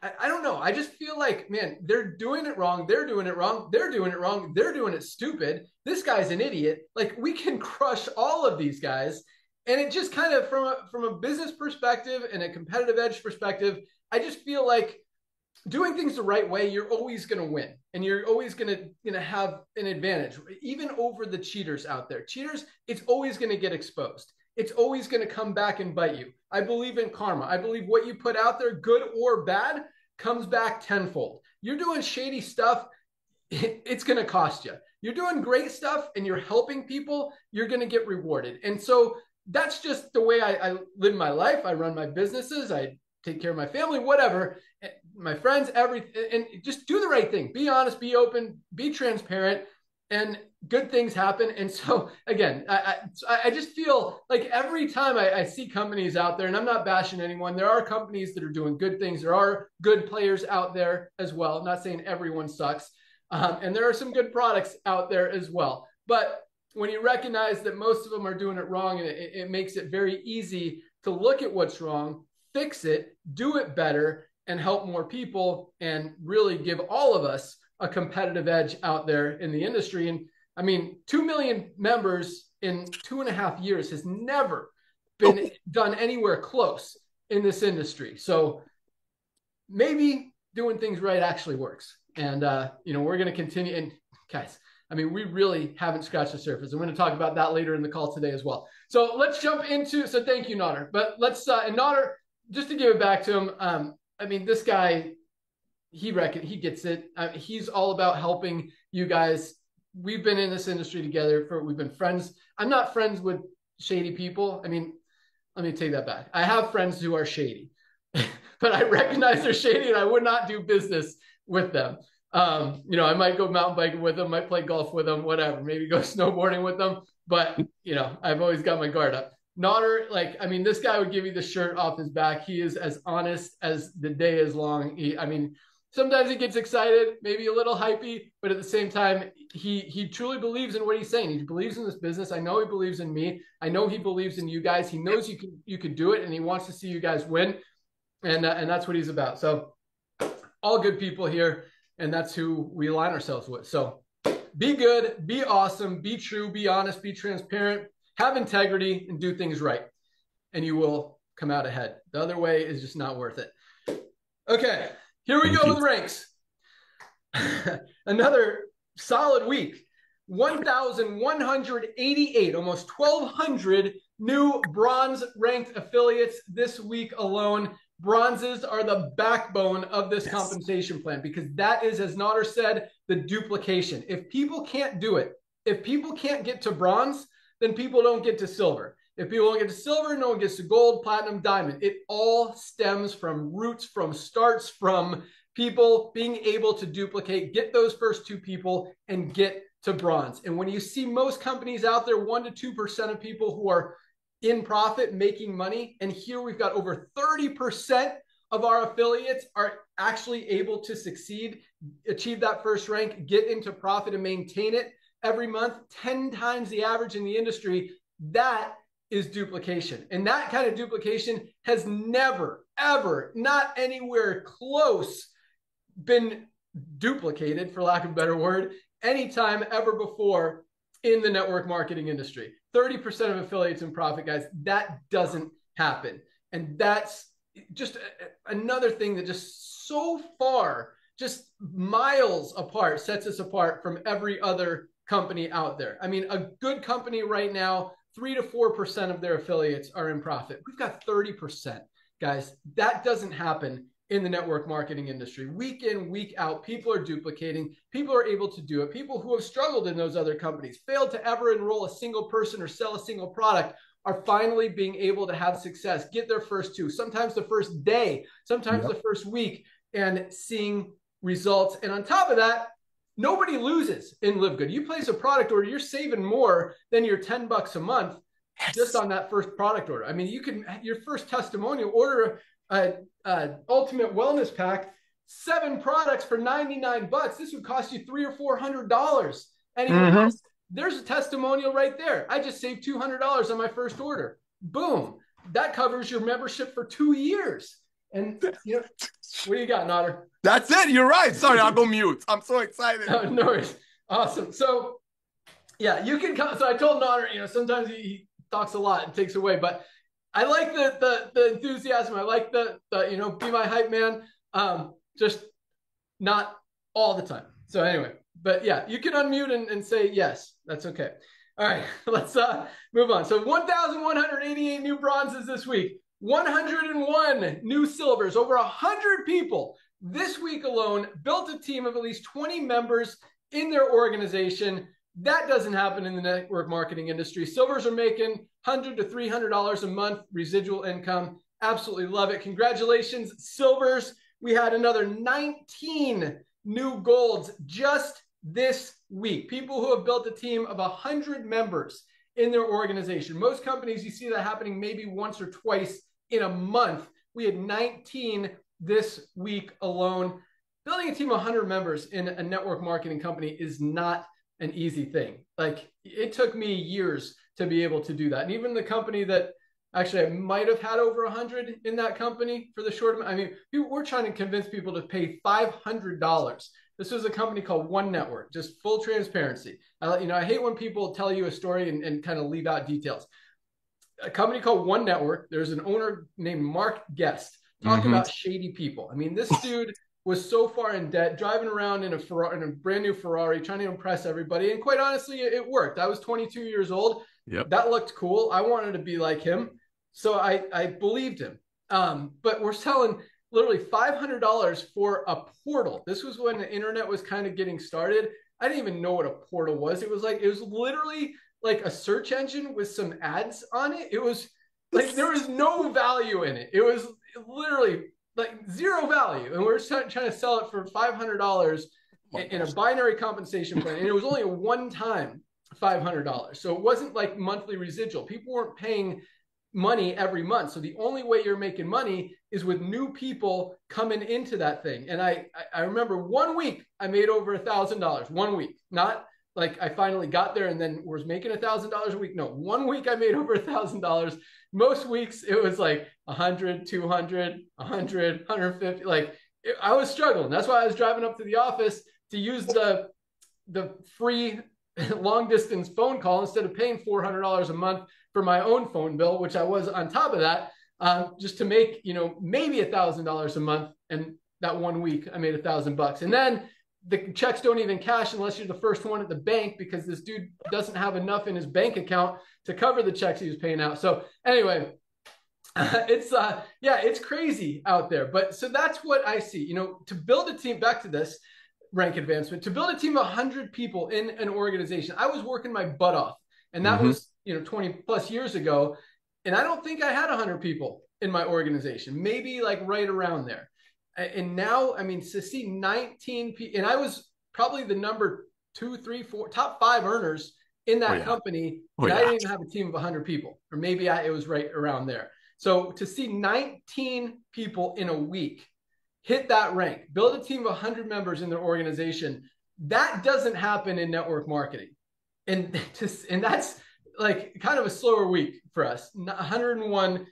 I don't know. I just feel like, man, they're doing it wrong. They're doing it wrong. They're doing it wrong. They're doing it stupid. This guy's an idiot. Like, we can crush all of these guys. And it just kind of, from a business perspective and a competitive edge perspective, I just feel like doing things the right way, you're always going to win, and you're always going to have an advantage, even over the cheaters out there. Cheaters, it's always going to get exposed. It's always going to come back and bite you. I believe in karma. I believe what you put out there, good or bad, comes back tenfold. You're doing shady stuff, it's going to cost you. You're doing great stuff and you're helping people, you're going to get rewarded. And so that's just the way I live my life. I run my businesses. I take care of my family, whatever, my friends, everything, and just do the right thing. Be honest, be open, be transparent, and good things happen. And so again, I just feel like every time I see companies out there, and I'm not bashing anyone, there are companies that are doing good things. There are good players out there as well. I'm not saying everyone sucks. And there are some good products out there as well. But when you recognize that most of them are doing it wrong, and it makes it very easy to look at what's wrong, fix it, do it better, and help more people, and really give all of us a competitive edge out there in the industry. And I mean, 2 million members in 2.5 years has never been done anywhere close in this industry. So maybe doing things right actually works. And, we're going to continue. And guys, I mean, we really haven't scratched the surface. I'm going to talk about that later in the call today as well. So let's jump into, so thank you, Nader. But let's, and Nader, just to give it back to him, I mean, this guy, he gets it. He's all about helping you guys. We've been in this industry together we've been friends. I'm not friends with shady people. I mean, let me take that back. I have friends who are shady, but I recognize they're shady and I would not do business with them. I might go mountain biking with them, might play golf with them, whatever, maybe go snowboarding with them. But, I've always got my guard up. Nader, this guy would give you the shirt off his back. He is as honest as the day is long. Sometimes he gets excited, maybe a little hypey, but at the same time, he truly believes in what he's saying. He believes in this business. I know he believes in me. I know he believes in you guys. He knows you could do it, and he wants to see you guys win. And that's what he's about. So all good people here, and that's who we align ourselves with. So be good, be awesome, be true, be honest, be transparent, have integrity, and do things right, and you will come out ahead. The other way is just not worth it. Okay, here we go with ranks. Another solid week. 1,188, almost 1,200 new bronze ranked affiliates this week alone. Bronzes are the backbone of this compensation plan, because that is, as Nader said, the duplication. If people can't do it, if people can't get to bronze, then people don't get to silver. If people don't get to silver, no one gets to gold, platinum, diamond. It all stems from roots, from starts, from people being able to duplicate, get those first two people, and get to bronze. And when you see most companies out there, 1% to 2% of people who are in profit, making money, and here we've got over 30% of our affiliates are actually able to succeed, achieve that first rank, get into profit, and maintain it every month, 10 times the average in the industry. That is duplication. And that kind of duplication has never, ever, not anywhere close, been duplicated, for lack of a better word, anytime ever before in the network marketing industry. 30% of affiliates in profit, guys. That doesn't happen. And that's just another thing that just so far, just miles apart, sets us apart from every other company out there. I mean, a good company right now, 3 to 4% of their affiliates are in profit. We've got 30%, guys. That doesn't happen in the network marketing industry. Week in, week out, people are duplicating. People are able to do it. People who have struggled in those other companies, failed to ever enroll a single person or sell a single product, are finally being able to have success, get their first two, sometimes the first day, sometimes the first week, and seeing results. And on top of that, nobody loses in LiveGood. You place a product order, you're saving more than your $10 a month just on that first product order. I mean, you can, your first testimonial, order ultimate wellness pack, 7 products for $99. This would cost you $300 or $400 anywhere else. There's a testimonial right there. I just saved $200 on my first order. Boom. That covers your membership for 2 years. And what do you got, Nader? That's it. You're right. Sorry, I'll go mute. I'm so excited. No worries. Awesome. So yeah, you can come. So I told Nader, sometimes he talks a lot and takes away, but I like the enthusiasm. I like the be my hype man. just not all the time. So anyway, but yeah, you can unmute and say yes. That's okay. All right, let's move on. So 1,188 new bronzes this week, 101 new silvers, over 100 people this week alone built a team of at least 20 members in their organization. That doesn't happen in the network marketing industry. Silvers are making $100 to $300 a month residual income. Absolutely love it. Congratulations, silvers. We had another 19 new golds just this week. People who have built a team of 100 members in their organization. Most companies, you see that happening maybe once or twice in a month. We had 19 this week alone. Building a team of 100 members in a network marketing company is not an easy thing. Like, it took me years to be able to do that. And even the company that actually I might have had over 100 in that company for the short amount. I mean, we're trying to convince people to pay $500. This was a company called One Network, just full transparency. I hate when people tell you a story and kind of leave out details. A company called One Network, there's an owner named Mark Guest. Talk about shady people. I mean, this dude was so far in debt, driving around in a brand new Ferrari, trying to impress everybody. And quite honestly, it worked. I was 22 years old. Yep. That looked cool. I wanted to be like him. So I believed him. But we're selling literally $500 for a portal. This was when the internet was kind of getting started. I didn't even know what a portal was. It was literally like a search engine with some ads on it. It was like, there was no value in it. It was literally like zero value. And we're trying to sell it for $500 in a binary compensation plan. And it was only a one-time $500. So it wasn't like monthly residual. People weren't paying money every month. So the only way you're making money is with new people coming into that thing. And I remember 1 week I made over $1,000. 1 week, not like I finally got there and then was making $1,000 a week. No, 1 week I made over $1,000. Most weeks it was like 100, 200, 100, 150. Like I was struggling. That's why I was driving up to the office to use the free long distance phone call instead of paying $400 a month for my own phone bill, which I was on top of that, just to make, maybe $1,000 a month. And that 1 week I made $1,000. And then the checks don't even cash unless you're the first one at the bank, because this dude doesn't have enough in his bank account to cover the checks he was paying out. So anyway, it's crazy out there. But so that's what I see, to build a team, back to this rank advancement, to build a team of 100 people in an organization. I was working my butt off, and that was 20 plus years ago. And I don't think I had 100 people in my organization, maybe like right around there. And now, I mean, to see 19 people, and I was probably the number 2, 3, 4, top 5 earners in that company. And I didn't even have a team of 100 people, or maybe it was right around there. So to see 19 people in a week hit that rank, build a team of 100 members in their organization, that doesn't happen in network marketing. And that's like kind of a slower week for us. 19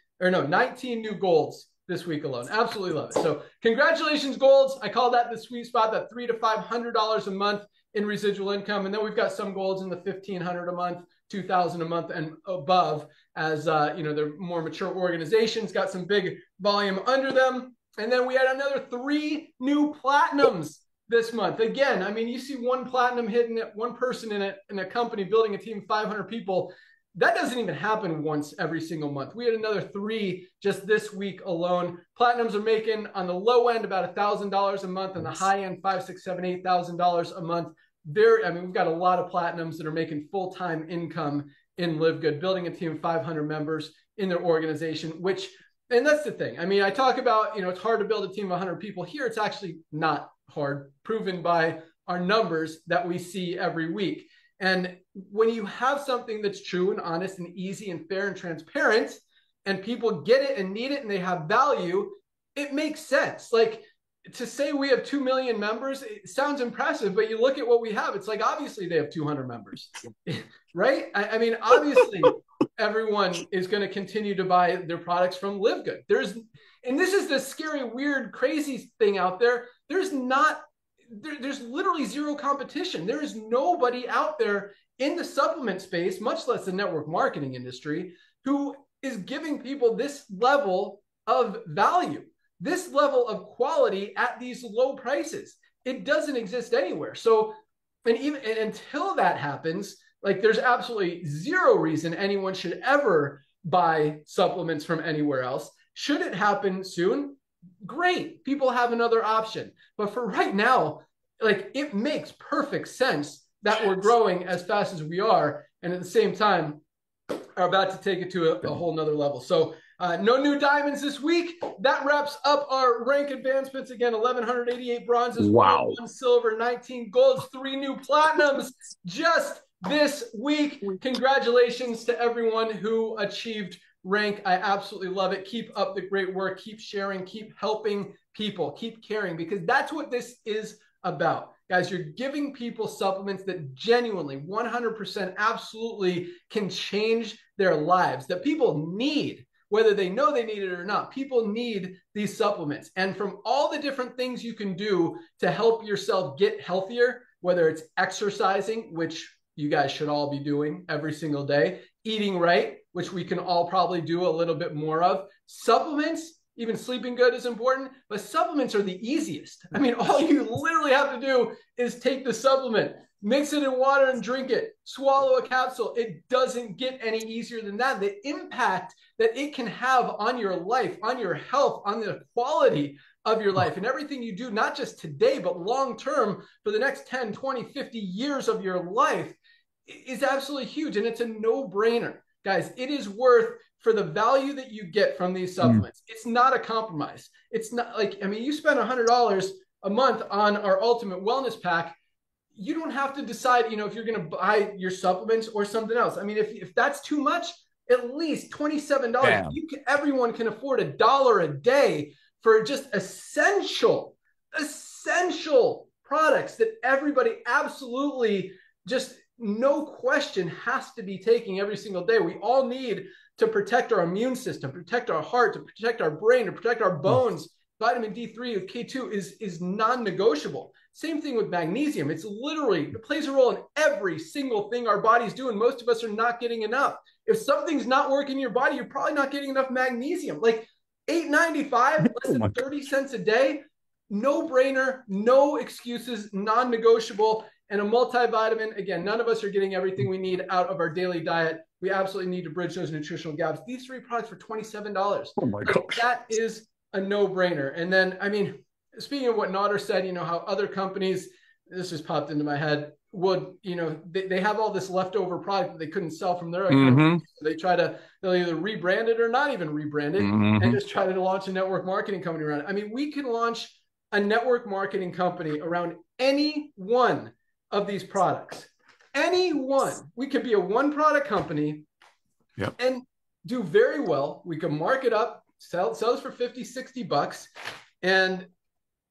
new golds this week alone. Absolutely love it. So congratulations, golds. I call that the sweet spot, that $300 to $500 a month in residual income. And then we've got some golds in the $1,500 a month, $2,000 a month and above, as they're more mature organizations, got some big volume under them. And then we had another 3 new platinums this month. Again, I mean, you see one platinum hitting it, one person in a company building a team of 500 people. That doesn't even happen once every single month. We had another 3 just this week alone. Platinums are making on the low end about $1,000 a month, and the high end $5,000, $6,000, $7,000, $8,000 a month. We've got a lot of platinums that are making full-time income in LiveGood, building a team of 500 members in their organization, and that's the thing. I mean, I talk about, it's hard to build a team of 100 people. Here, it's actually not hard, proven by our numbers that we see every week. And when you have something that's true and honest and easy and fair and transparent, and people get it and need it and they have value, it makes sense. Like, to say we have 2 million members, it sounds impressive, but you look at what we have, it's like, obviously they have 200 members, right? I mean, obviously everyone is going to continue to buy their products from LiveGood. And this is the scary, weird, crazy thing out there. There's literally zero competition. There is nobody out there in the supplement space, much less the network marketing industry, who is giving people this level of value. this level of quality at these low prices. It doesn't exist anywhere. So, and even and until that happens, like there's absolutely zero reason anyone should ever buy supplements from anywhere else. Should it happen soon? Great. People have another option. But for right now, like it makes perfect sense that we're growing as fast as we are. And at the same time, are about to take it to a whole nother level. So no new diamonds this week. That wraps up our rank advancements. Again, 1,188 bronzes, Wow. 1 silver, 19 golds, 3 new platinums just this week. Congratulations to everyone who achieved rank. I absolutely love it. Keep up the great work. Keep sharing. Keep helping people. Keep caring, because that's what this is about. Guys, you're giving people supplements that genuinely, 100% absolutely can change their lives, that people need, whether they know they need it or not. People need these supplements. And from all the different things you can do to help yourself get healthier, whether it's exercising, which you guys should all be doing every single day, eating right, which we can all probably do a little bit more of, supplements, even sleeping good is important, but supplements are the easiest. I mean, all you literally have to do is take the supplement, mix it in water and drink it, swallow a capsule. It doesn't get any easier than that. The impact that it can have on your life, on your health, on the quality of your life and everything you do, not just today, but long-term for the next 10, 20, 50 years of your life is absolutely huge. And it's a no-brainer. Guys, it is worth for the value that you get from these supplements. It's not a compromise. It's not like, I mean, you spend $100 a month on our Ultimate Wellness Pack. You don't have to decide, you know, if you're going to buy your supplements or something else. I mean, if that's too much, at least $27. Everyone can afford $1 a day for just essential products that everybody absolutely just no question has to be taking every single day. We all need to protect our immune system, protect our heart, to protect our brain, to protect our bones. Vitamin D3 with K2 is non-negotiable. Same thing with magnesium. It's literally, it plays a role in every single thing our body's doing. Most of us are not getting enough. If something's not working in your body, you're probably not getting enough magnesium. Like $8.95, less than 30 cents a day, no brainer, no excuses, non-negotiable. And a multivitamin, again, none of us are getting everything we need out of our daily diet. We absolutely need to bridge those nutritional gaps. These 3 products for $27. Oh my gosh. That is a no-brainer. And then, I mean, speaking of what Nader said, you know, how other companies, this just popped into my head, would, you know, they have all this leftover product that they couldn't sell from their account. So they try to, they'll either rebrand it or not even rebrand it and just try to launch a network marketing company around it. I mean, we can launch a network marketing company around any one of these products. Any one. We could be a one product company and do very well. We can mark it up, sell it for 50, 60 bucks and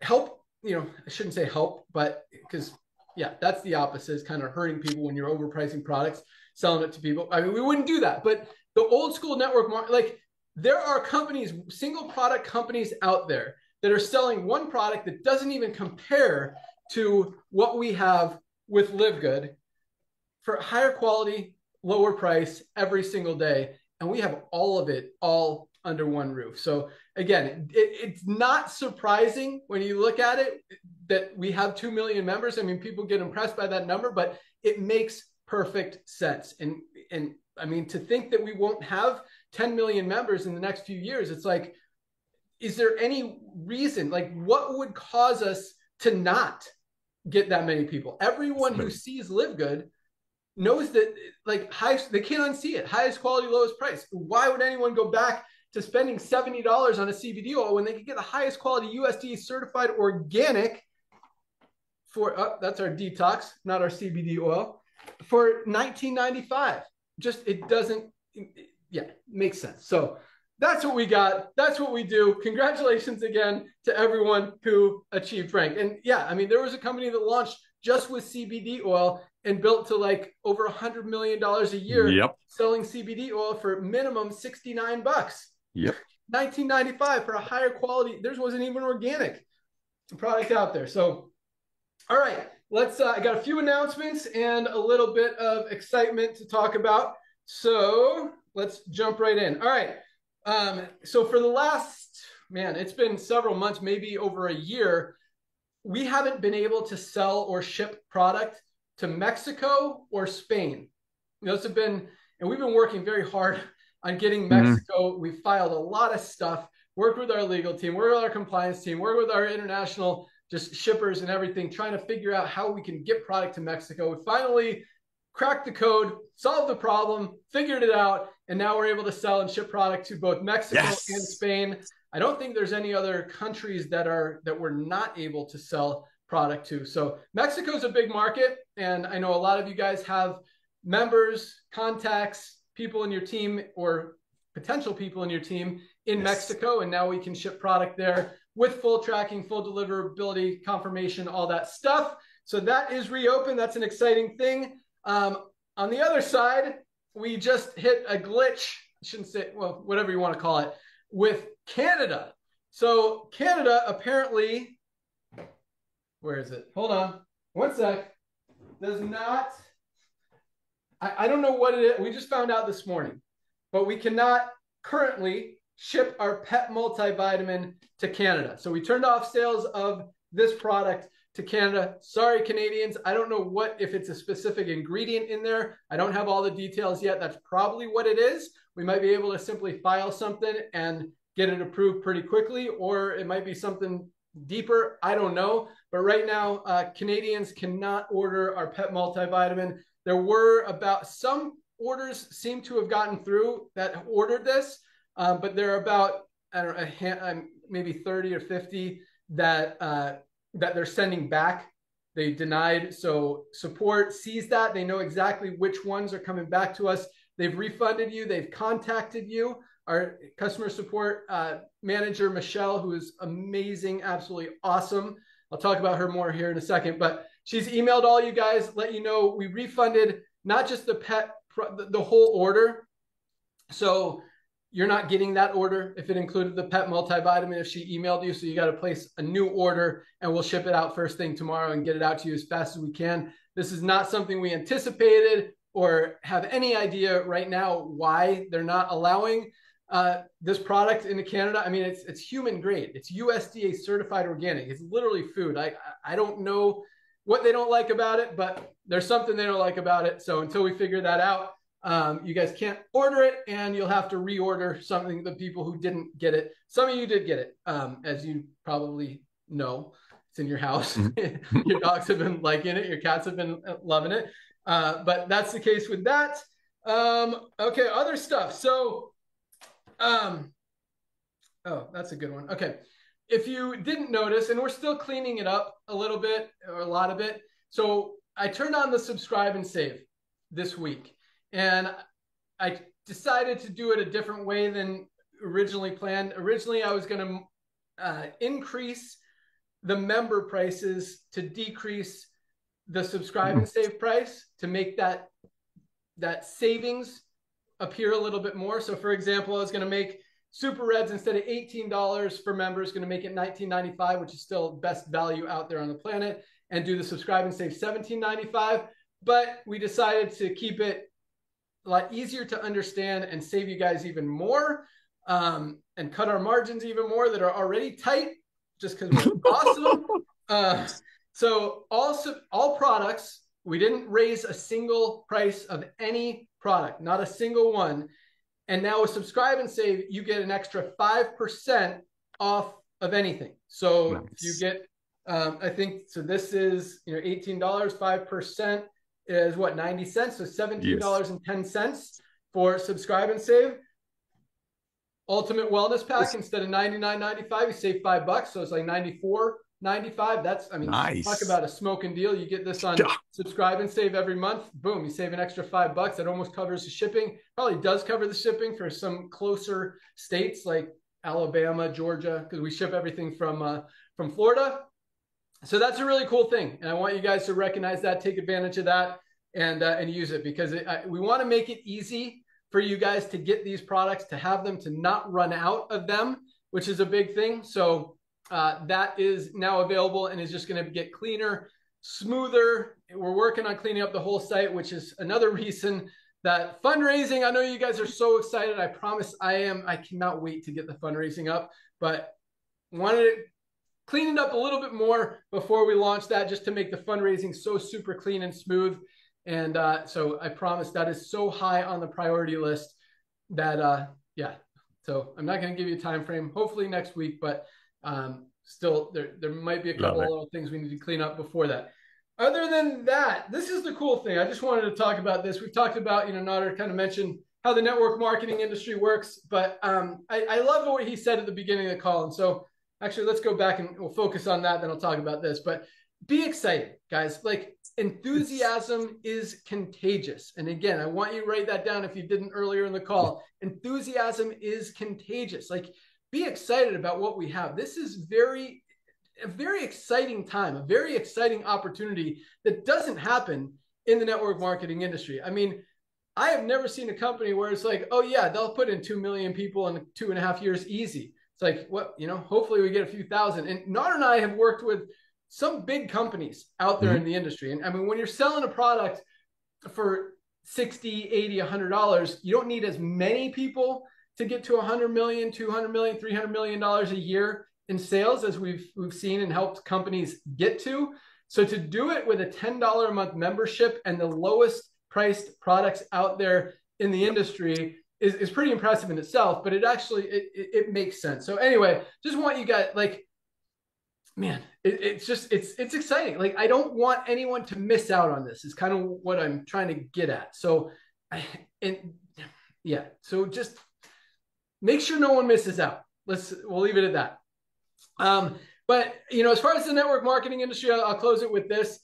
help, you know, I shouldn't say help, but because yeah, that's the opposite, is kind of hurting people when you're overpricing products, selling it to people. I mean, we wouldn't do that, but the old school network market, like there are companies, single product companies out there that are selling one product that doesn't even compare to what we have with LiveGood for higher quality, lower price every single day. And we have all of it all under one roof. So again, it's not surprising when you look at it that we have 2 million members. I mean, people get impressed by that number, but it makes perfect sense. And I mean, to think that we won't have 10 million members in the next few years, it's like, is there any reason, like what would cause us to not get that many people? Everyone who sees LiveGood knows that like they can't unsee it. Highest quality, lowest price. Why would anyone go back to spending $70 on a CBD oil when they could get the highest quality USDA certified organic for, that's our detox, not our CBD oil, for $19.95? Just, it doesn't, make sense. So that's what we got. That's what we do. Congratulations again to everyone who achieved rank. And yeah, I mean, there was a company that launched just with CBD oil and built to like over $100 million a year, selling CBD oil for minimum 69 bucks. $19.95 for a higher quality. Theirs wasn't even organic product out there. So, all right, let's, I got a few announcements and a little bit of excitement to talk about. So let's jump right in. All right. So for the last, man, it's been several months, maybe over a year. We haven't been able to sell or ship product to Mexico or Spain. Those have been, and we've been working very hard on getting Mexico. We filed a lot of stuff, worked with our legal team, worked with our compliance team, worked with our international just shippers and everything, trying to figure out how we can get product to Mexico. We finally cracked the code, solved the problem, figured it out, and now we're able to sell and ship product to both Mexico and Spain. I don't think there's any other countries that we're not able to sell product to. So Mexico is a big market, and I know a lot of you guys have members, contacts, people in your team, or potential people in your team in Mexico, and now we can ship product there with full tracking, full deliverability, confirmation, all that stuff. So that is reopened. That's an exciting thing. On the other side, we just hit a glitch, I shouldn't say, well, whatever you want to call it, with Canada. So Canada apparently, where is it? Hold on, one sec. Does not, I don't know what it is. We just found out this morning, but we cannot currently ship our pet multivitamin to Canada. So we turned off sales of this product to Canada. Sorry, Canadians. I don't know if it's a specific ingredient in there. I don't have all the details yet. That's probably what it is. We might be able to simply file something and get it approved pretty quickly, or it might be something deeper. I don't know. But right now, Canadians cannot order our pet multivitamin. There were some orders seem to have gotten through that ordered this, but there are about, I don't know, maybe 30 or 50 that they're sending back. They denied. So support sees that. They know exactly which ones are coming back to us. They've refunded you. They've contacted you. Our customer support manager, Michelle, who is amazing, absolutely awesome. I'll talk about her more here in a second, but she's emailed all you guys, let you know we refunded not just the whole order. So you're not getting that order if it included the pet multivitamin if she emailed you. So you got to place a new order, and we'll ship it out first thing tomorrow and get it out to you as fast as we can. This is not something we anticipated or have any idea right now why they're not allowing this product into Canada. I mean, it's human grade. It's USDA certified organic. It's literally food. I don't know what they don't like about it, but there's something they don't like about it. So until we figure that out, you guys can't order it, and you'll have to reorder something. The people who didn't get it, some of you did get it, as you probably know. It's in your house. Your dogs have been liking it. Your cats have been loving it. But that's the case with that. Okay, other stuff. So, oh, that's a good one. Okay. If you didn't notice, and we're still cleaning it up a little bit, or a lot of it. So I turned on the subscribe and save this week, and I decided to do it a different way than originally planned. Originally, I was going to increase the member prices to decrease the subscribe and save price to make that savings appear a little bit more. So for example, I was going to make Super Reds, instead of $18 for members, going to make it $19.95, which is still best value out there on the planet, and do the subscribe and save $17.95. But we decided to keep it a lot easier to understand and save you guys even more, and cut our margins even more that are already tight, just because we're awesome. So all products, we didn't raise a single price of any product, not a single one. And now with subscribe and save, you get an extra 5% off of anything. So nice. If you get, I think, so this is, $18, 5% is what, 90 cents? So $17.10 for subscribe and save. Ultimate Wellness Pack, instead of $99.95, you save $5. So it's like $94.95. That's, nice. Talk about a smoking deal. You get this on subscribe and save every month. Boom, you save an extra $5. That almost covers the shipping. Probably does cover the shipping for some closer states like Alabama, Georgia, because we ship everything from Florida. So that's a really cool thing, and I want you guys to recognize that, take advantage of that, and use it, because we want to make it easy for you guys to get these products, to have them, to not run out of them, which is a big thing. So that is now available and is just going to get cleaner, smoother. We're working on cleaning up the whole site, which is another reason that fundraising, I know you guys are so excited. I promise I am. I cannot wait to get the fundraising up, but wanted to clean it up a little bit more before we launched that, just to make the fundraising so super clean and smooth. And so I promise that is so high on the priority list that, yeah. So I'm not going to give you a time frame, hopefully next week, but still there might be a couple of little things we need to clean up before that. Other than that, this is the cool thing. I just wanted to talk about this. We've talked about, Nader kind of mentioned how the network marketing industry works, but I love what he said at the beginning of the call. And so actually, let's go back and we'll focus on that. Then I'll talk about this, but be excited, guys. Like, enthusiasm is contagious. And again, I want you to write that down if you didn't earlier in the call. Enthusiasm is contagious. Like, be excited about what we have. This is a very exciting time, a very exciting opportunity that doesn't happen in the network marketing industry. I mean, I have never seen a company where it's like, oh yeah, they'll put in 2 million people in 2.5 years easy. It's like, what, hopefully we get a few thousand. And Nader and I have worked with some big companies out there in the industry. And I mean, when you're selling a product for $60, $80, $100, you don't need as many people to get to 100 million, 200 million, $300 million a year in sales as we've seen and helped companies get to. So to do it with a $10 a month membership and the lowest priced products out there in the industry is pretty impressive in itself, but it actually, it makes sense. So anyway, just want you guys, like, man, it's exciting. Like, I don't want anyone to miss out on this is kind of what I'm trying to get at. So, so just make sure no one misses out. We'll leave it at that. But, as far as the network marketing industry, I'll close it with this.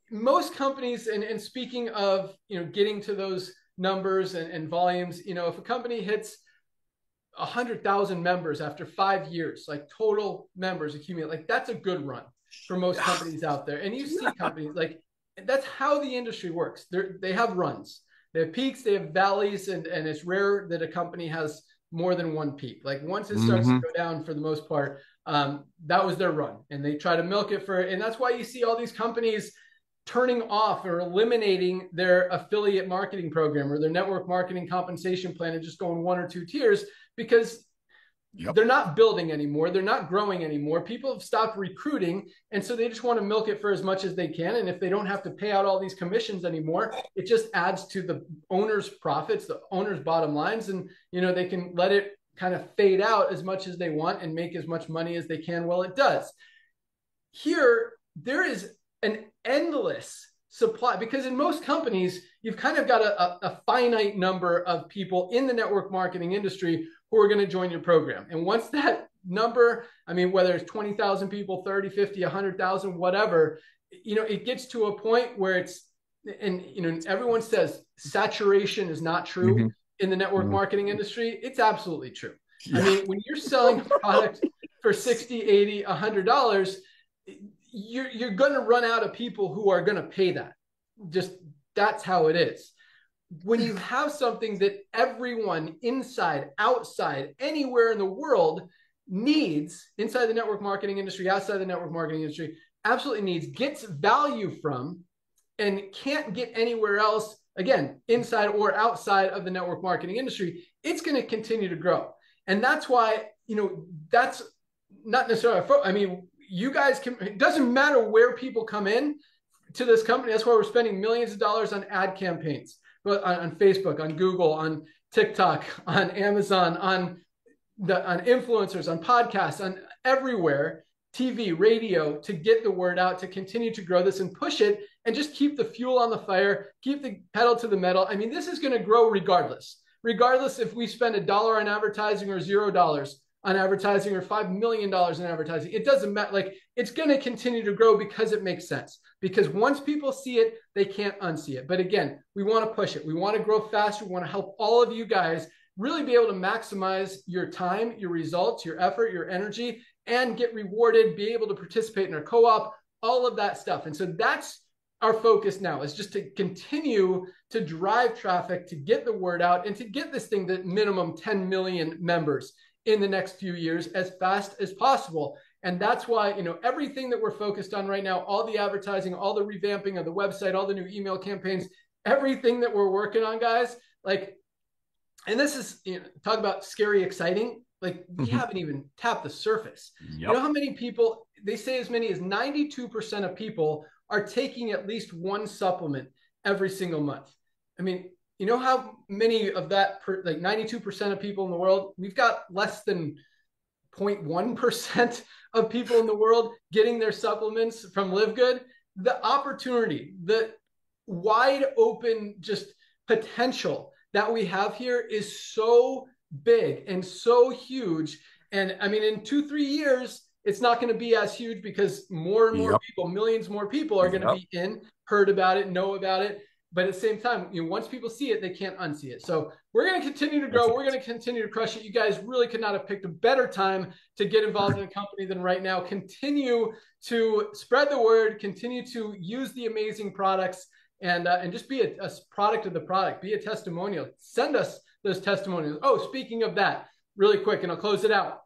Most companies, and speaking of, getting to those numbers and volumes, if a company hits 100,000 members after 5 years, like total members accumulate, like that's a good run for most companies out there. And you see companies like, that's how the industry works. They have runs, they have peaks, they have valleys, and it's rare that a company has more than one peak. Like once it starts to go down, for the most part, that was their run, and they try to milk it and that's why you see all these companies turning off or eliminating their affiliate marketing program or their network marketing compensation plan and just going 1 or 2 tiers, because they're not building anymore. They're not growing anymore. People have stopped recruiting. And so they just want to milk it for as much as they can. And if they don't have to pay out all these commissions anymore, it just adds to the owner's profits, the owner's bottom lines. And, they can let it kind of fade out as much as they want and make as much money as they can while it does. Here, there is an endless supply, because in most companies, you've kind of got a finite number of people in the network marketing industry who are going to join your program. And once that number, I mean, whether it's 20,000 people, 30, 50, 100,000, whatever, it gets to a point where it's, and, everyone says saturation is not true in the network marketing industry. It's absolutely true. I mean, when you're selling a product for $60, $80, $100, you're going to run out of people who are going to pay that. Just, that's how it is. When you have something that everyone inside, outside, anywhere in the world needs, inside the network marketing industry, outside the network marketing industry, absolutely needs, gets value from, and can't get anywhere else, again, inside or outside of the network marketing industry, it's going to continue to grow. And that's why, that's not necessarily, I mean, you guys can, it doesn't matter where people come in to this company. That's why we're spending millions of dollars on ad campaigns, but on Facebook, on Google, on TikTok, on Amazon, on influencers, on podcasts, on everywhere, TV, radio, to get the word out, to continue to grow this and push it and just keep the fuel on the fire, keep the pedal to the metal. I mean, this is going to grow regardless if we spend $1 on advertising or $0 on advertising or $5 million in advertising. It doesn't matter. Like, it's going to continue to grow because it makes sense. Because once people see it, they can't unsee it. But again, we want to push it. We want to grow faster. We want to help all of you guys really be able to maximize your time, your results, your effort, your energy, and get rewarded, be able to participate in our co-op, all of that stuff. And so that's our focus now, is just to continue to drive traffic, to get the word out, and to get this thing to minimum 10 million members in the next few years as fast as possible. And that's why, everything that we're focused on right now, all the advertising, all the revamping of the website, all the new email campaigns, everything that we're working on, guys, like, and this is, talk about scary, exciting. Like we haven't even tapped the surface. Yep. You know how many people, they say as many as 92% of people are taking at least one supplement every single month. I mean, you know how many of that, like 92% of people in the world, we've got less than 0.1% of people in the world getting their supplements from LiveGood. The opportunity, the wide open just potential that we have here is so big and so huge. And I mean, in 2-3 years, it's not going to be as huge because more and more people, millions more people are going to be heard about it, know about it. But at the same time, you know, once people see it, they can't unsee it. So we're going to continue to grow. We're going to continue to crush it. You guys really could not have picked a better time to get involved in a company than right now. Continue to spread the word, continue to use the amazing products, and just be a product of the product, be a testimonial. Send us those testimonials. Oh, speaking of that, really quick, and I'll close it out.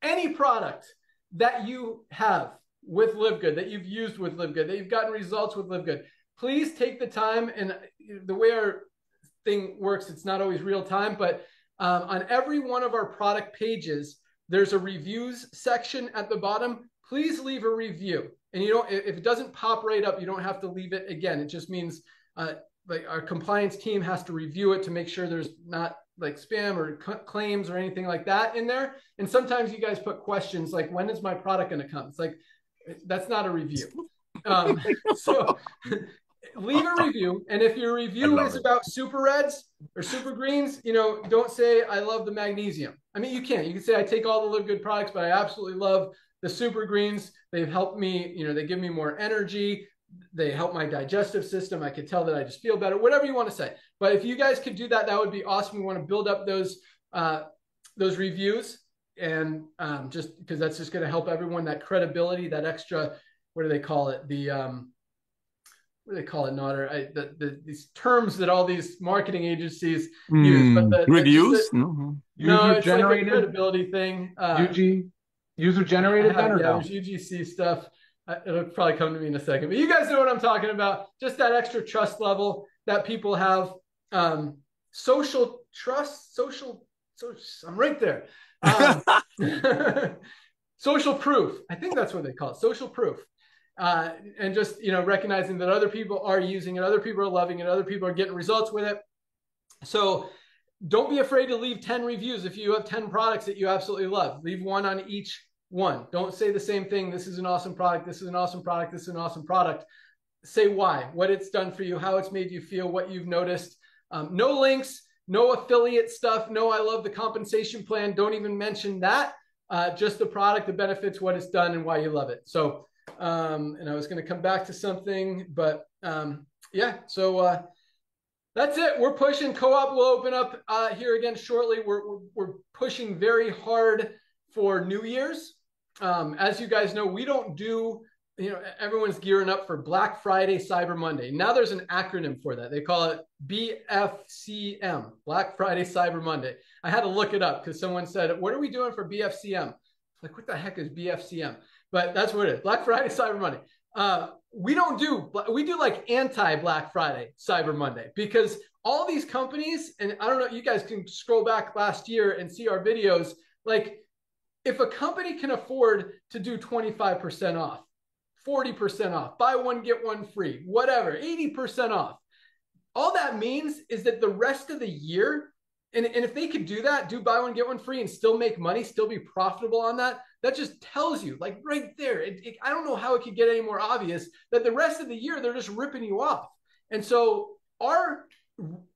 Any product that you have with LiveGood, that you've used with LiveGood, that you've gotten results with LiveGood, please take the time. And the way our thing works, it's not always real time, but on every one of our product pages, there's a reviews section at the bottom. Please leave a review. And you don't, if it doesn't pop right up, you don't have to leave it again. It just means like our compliance team has to review it to make sure there's not like spam or claims or anything like that in there. And sometimes you guys put questions like, when is my product going to come? It's like, that's not a review. So leave a review. And if your review is about super reds or super greens, you know, don't say, I love the magnesium. I mean, you can say, I take all the LiveGood products, but I absolutely love the super greens. They've helped me, you know, they give me more energy. They help my digestive system. I could tell that I just feel better, whatever you want to say. But if you guys could do that, that would be awesome. We want to build up those reviews, and just because that's just going to help everyone, that credibility, that extra, what do they call it? The, what do they call it, Nader? These terms that all these marketing agencies use. But reviews? No, it's like a credibility thing. User-generated then, or no? There's UGC stuff. It'll probably come to me in a second. But you guys know what I'm talking about. Just that extra trust level that people have. Social trust, I'm right there. Social proof. I think that's what they call it, social proof. And just, you know, recognizing that other people are using it, other people are loving it, other people are getting results with it. So don't be afraid to leave 10 reviews. If you have 10 products that you absolutely love, leave one on each one. Don't say the same thing. This is an awesome product. This is an awesome product. This is an awesome product. Say why, what it's done for you, how it's made you feel, what you've noticed. No links, no affiliate stuff. No, I love the compensation plan. Don't even mention that. Just the product, the benefits, what it's done, and why you love it. So, and I was going to come back to something, but yeah, so that's it. We're pushing. Co-op will open up here again shortly. We're pushing very hard for New Year's. As you guys know, we don't do, you know, everyone's gearing up for Black Friday, Cyber Monday. Now there's an acronym for that. They call it BFCM, Black Friday, Cyber Monday. I had to look it up because someone said, what are we doing for BFCM? Like, what the heck is BFCM? But that's what it is, Black Friday, Cyber Monday. We do like anti-Black Friday, Cyber Monday, because all these companies, and I don't know, you guys can scroll back last year and see our videos, like if a company can afford to do 25% off, 40% off, buy one, get one free, whatever, 80% off. All that means is that the rest of the year, and if they could do that, do buy one, get one free and still make money, still be profitable on that, that just tells you, like right there, I don't know how it could get any more obvious that the rest of the year, they're just ripping you off. And so our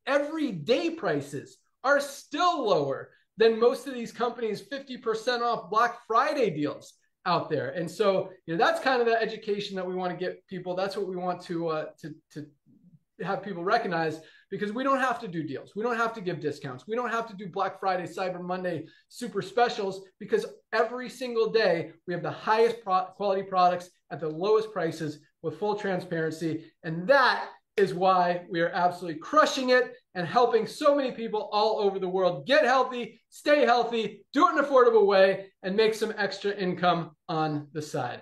everyday prices are still lower than most of these companies' 50% off Black Friday deals out there. And so, you know, that's kind of the education that we want to get people. That's what we want to have people recognize, because we don't have to do deals. We don't have to give discounts. We don't have to do Black Friday, Cyber Monday, super specials, because every single day we have the highest quality products at the lowest prices with full transparency. And that is why we are absolutely crushing it and helping so many people all over the world get healthy, stay healthy, do it in an affordable way, and make some extra income on the side.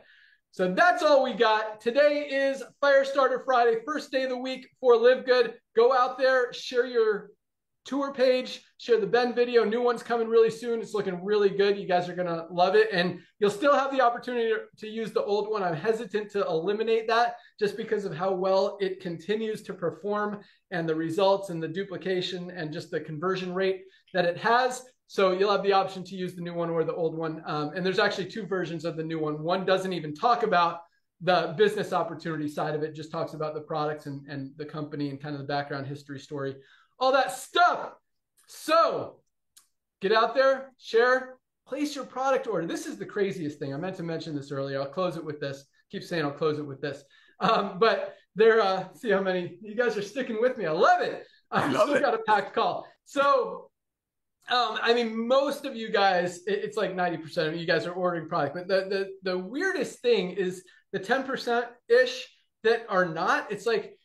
So that's all we got. Today is Firestarter Friday, first day of the week for LiveGood. Go out there, share your tour page, share the Ben video. New one's coming really soon. It's looking really good. You guys are going to love it. And you'll still have the opportunity to use the old one. I'm hesitant to eliminate that just because of how well it continues to perform and the results and the duplication and just the conversion rate that it has. So you'll have the option to use the new one or the old one. And there's actually two versions of the new one. One doesn't even talk about the business opportunity side of it, just talks about the products and the company and kind of the background history story, all that stuff. So get out there, share, place your product order. This is the craziest thing. I meant to mention this earlier. I'll close it with this. Keep saying I'll close it with this. But there, see how many, you guys are sticking with me. I love it. I've still got a packed call. So, I mean, most of you guys, it's like 90% of you guys are ordering product, but the weirdest thing is the 10%-ish that are not. It's like,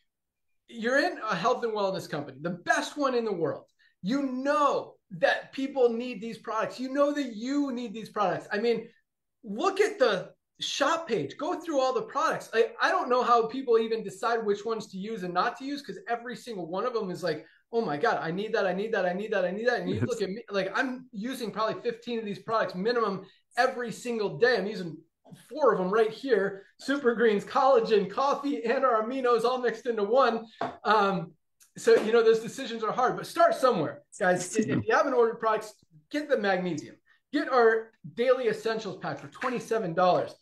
you're in a health and wellness company, the best one in the world. You know that people need these products. You know that you need these products. I mean, look at the shop page. Go through all the products. I don't know how people even decide which ones to use and not to use, because every single one of them is like, oh my God, I need that, I need that, I need that, I need that. And you look at me, like I'm using probably 15 of these products minimum every single day. I'm using 4 of them right here: Super Greens, collagen, coffee, and our aminos all mixed into one. So, you know, those decisions are hard, but start somewhere, guys. If you haven't ordered products, get the magnesium. Get our daily essentials pack for $27.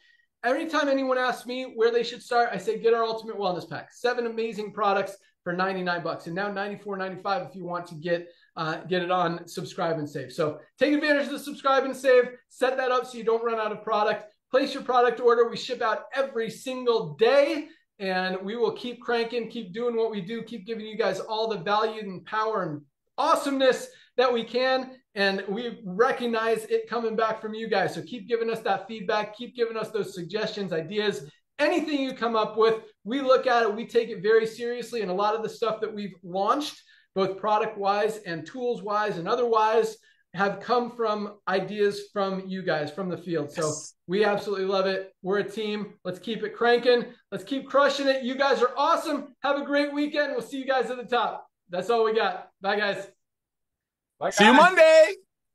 Every time anyone asks me where they should start, I say, get our ultimate wellness pack. 7 amazing products for $99, and now $94.95 if you want to get it on subscribe and save. So take advantage of the subscribe and save. Set that up so you don't run out of product. Place your product order. We ship out every single day, and we will keep cranking, keep doing what we do, keep giving you guys all the value and power and awesomeness that we can. And we recognize it coming back from you guys. So keep giving us that feedback. Keep giving us those suggestions, ideas, anything you come up with. We look at it. We take it very seriously. And a lot of the stuff that we've launched, both product-wise and tools-wise and otherwise, have come from ideas from you guys, from the field. So we absolutely love it. We're a team. Let's keep it cranking. Let's keep crushing it. You guys are awesome. Have a great weekend. We'll see you guys at the top. That's all we got. Bye, guys. Bye, guys. See you Monday.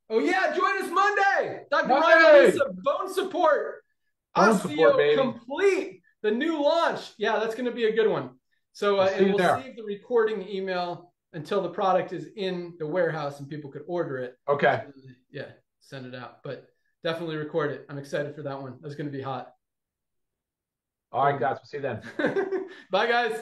Oh, yeah. Join us Monday. Dr. Ryan Lisa, Bone Support. Osteo Complete, the new launch. Yeah, that's going to be a good one. So and we'll save the recording email until the product is in the warehouse and people could order it. Okay. Yeah, send it out. But definitely record it. I'm excited for that one. That's going to be hot. All right, guys. We'll see you then. Bye, guys.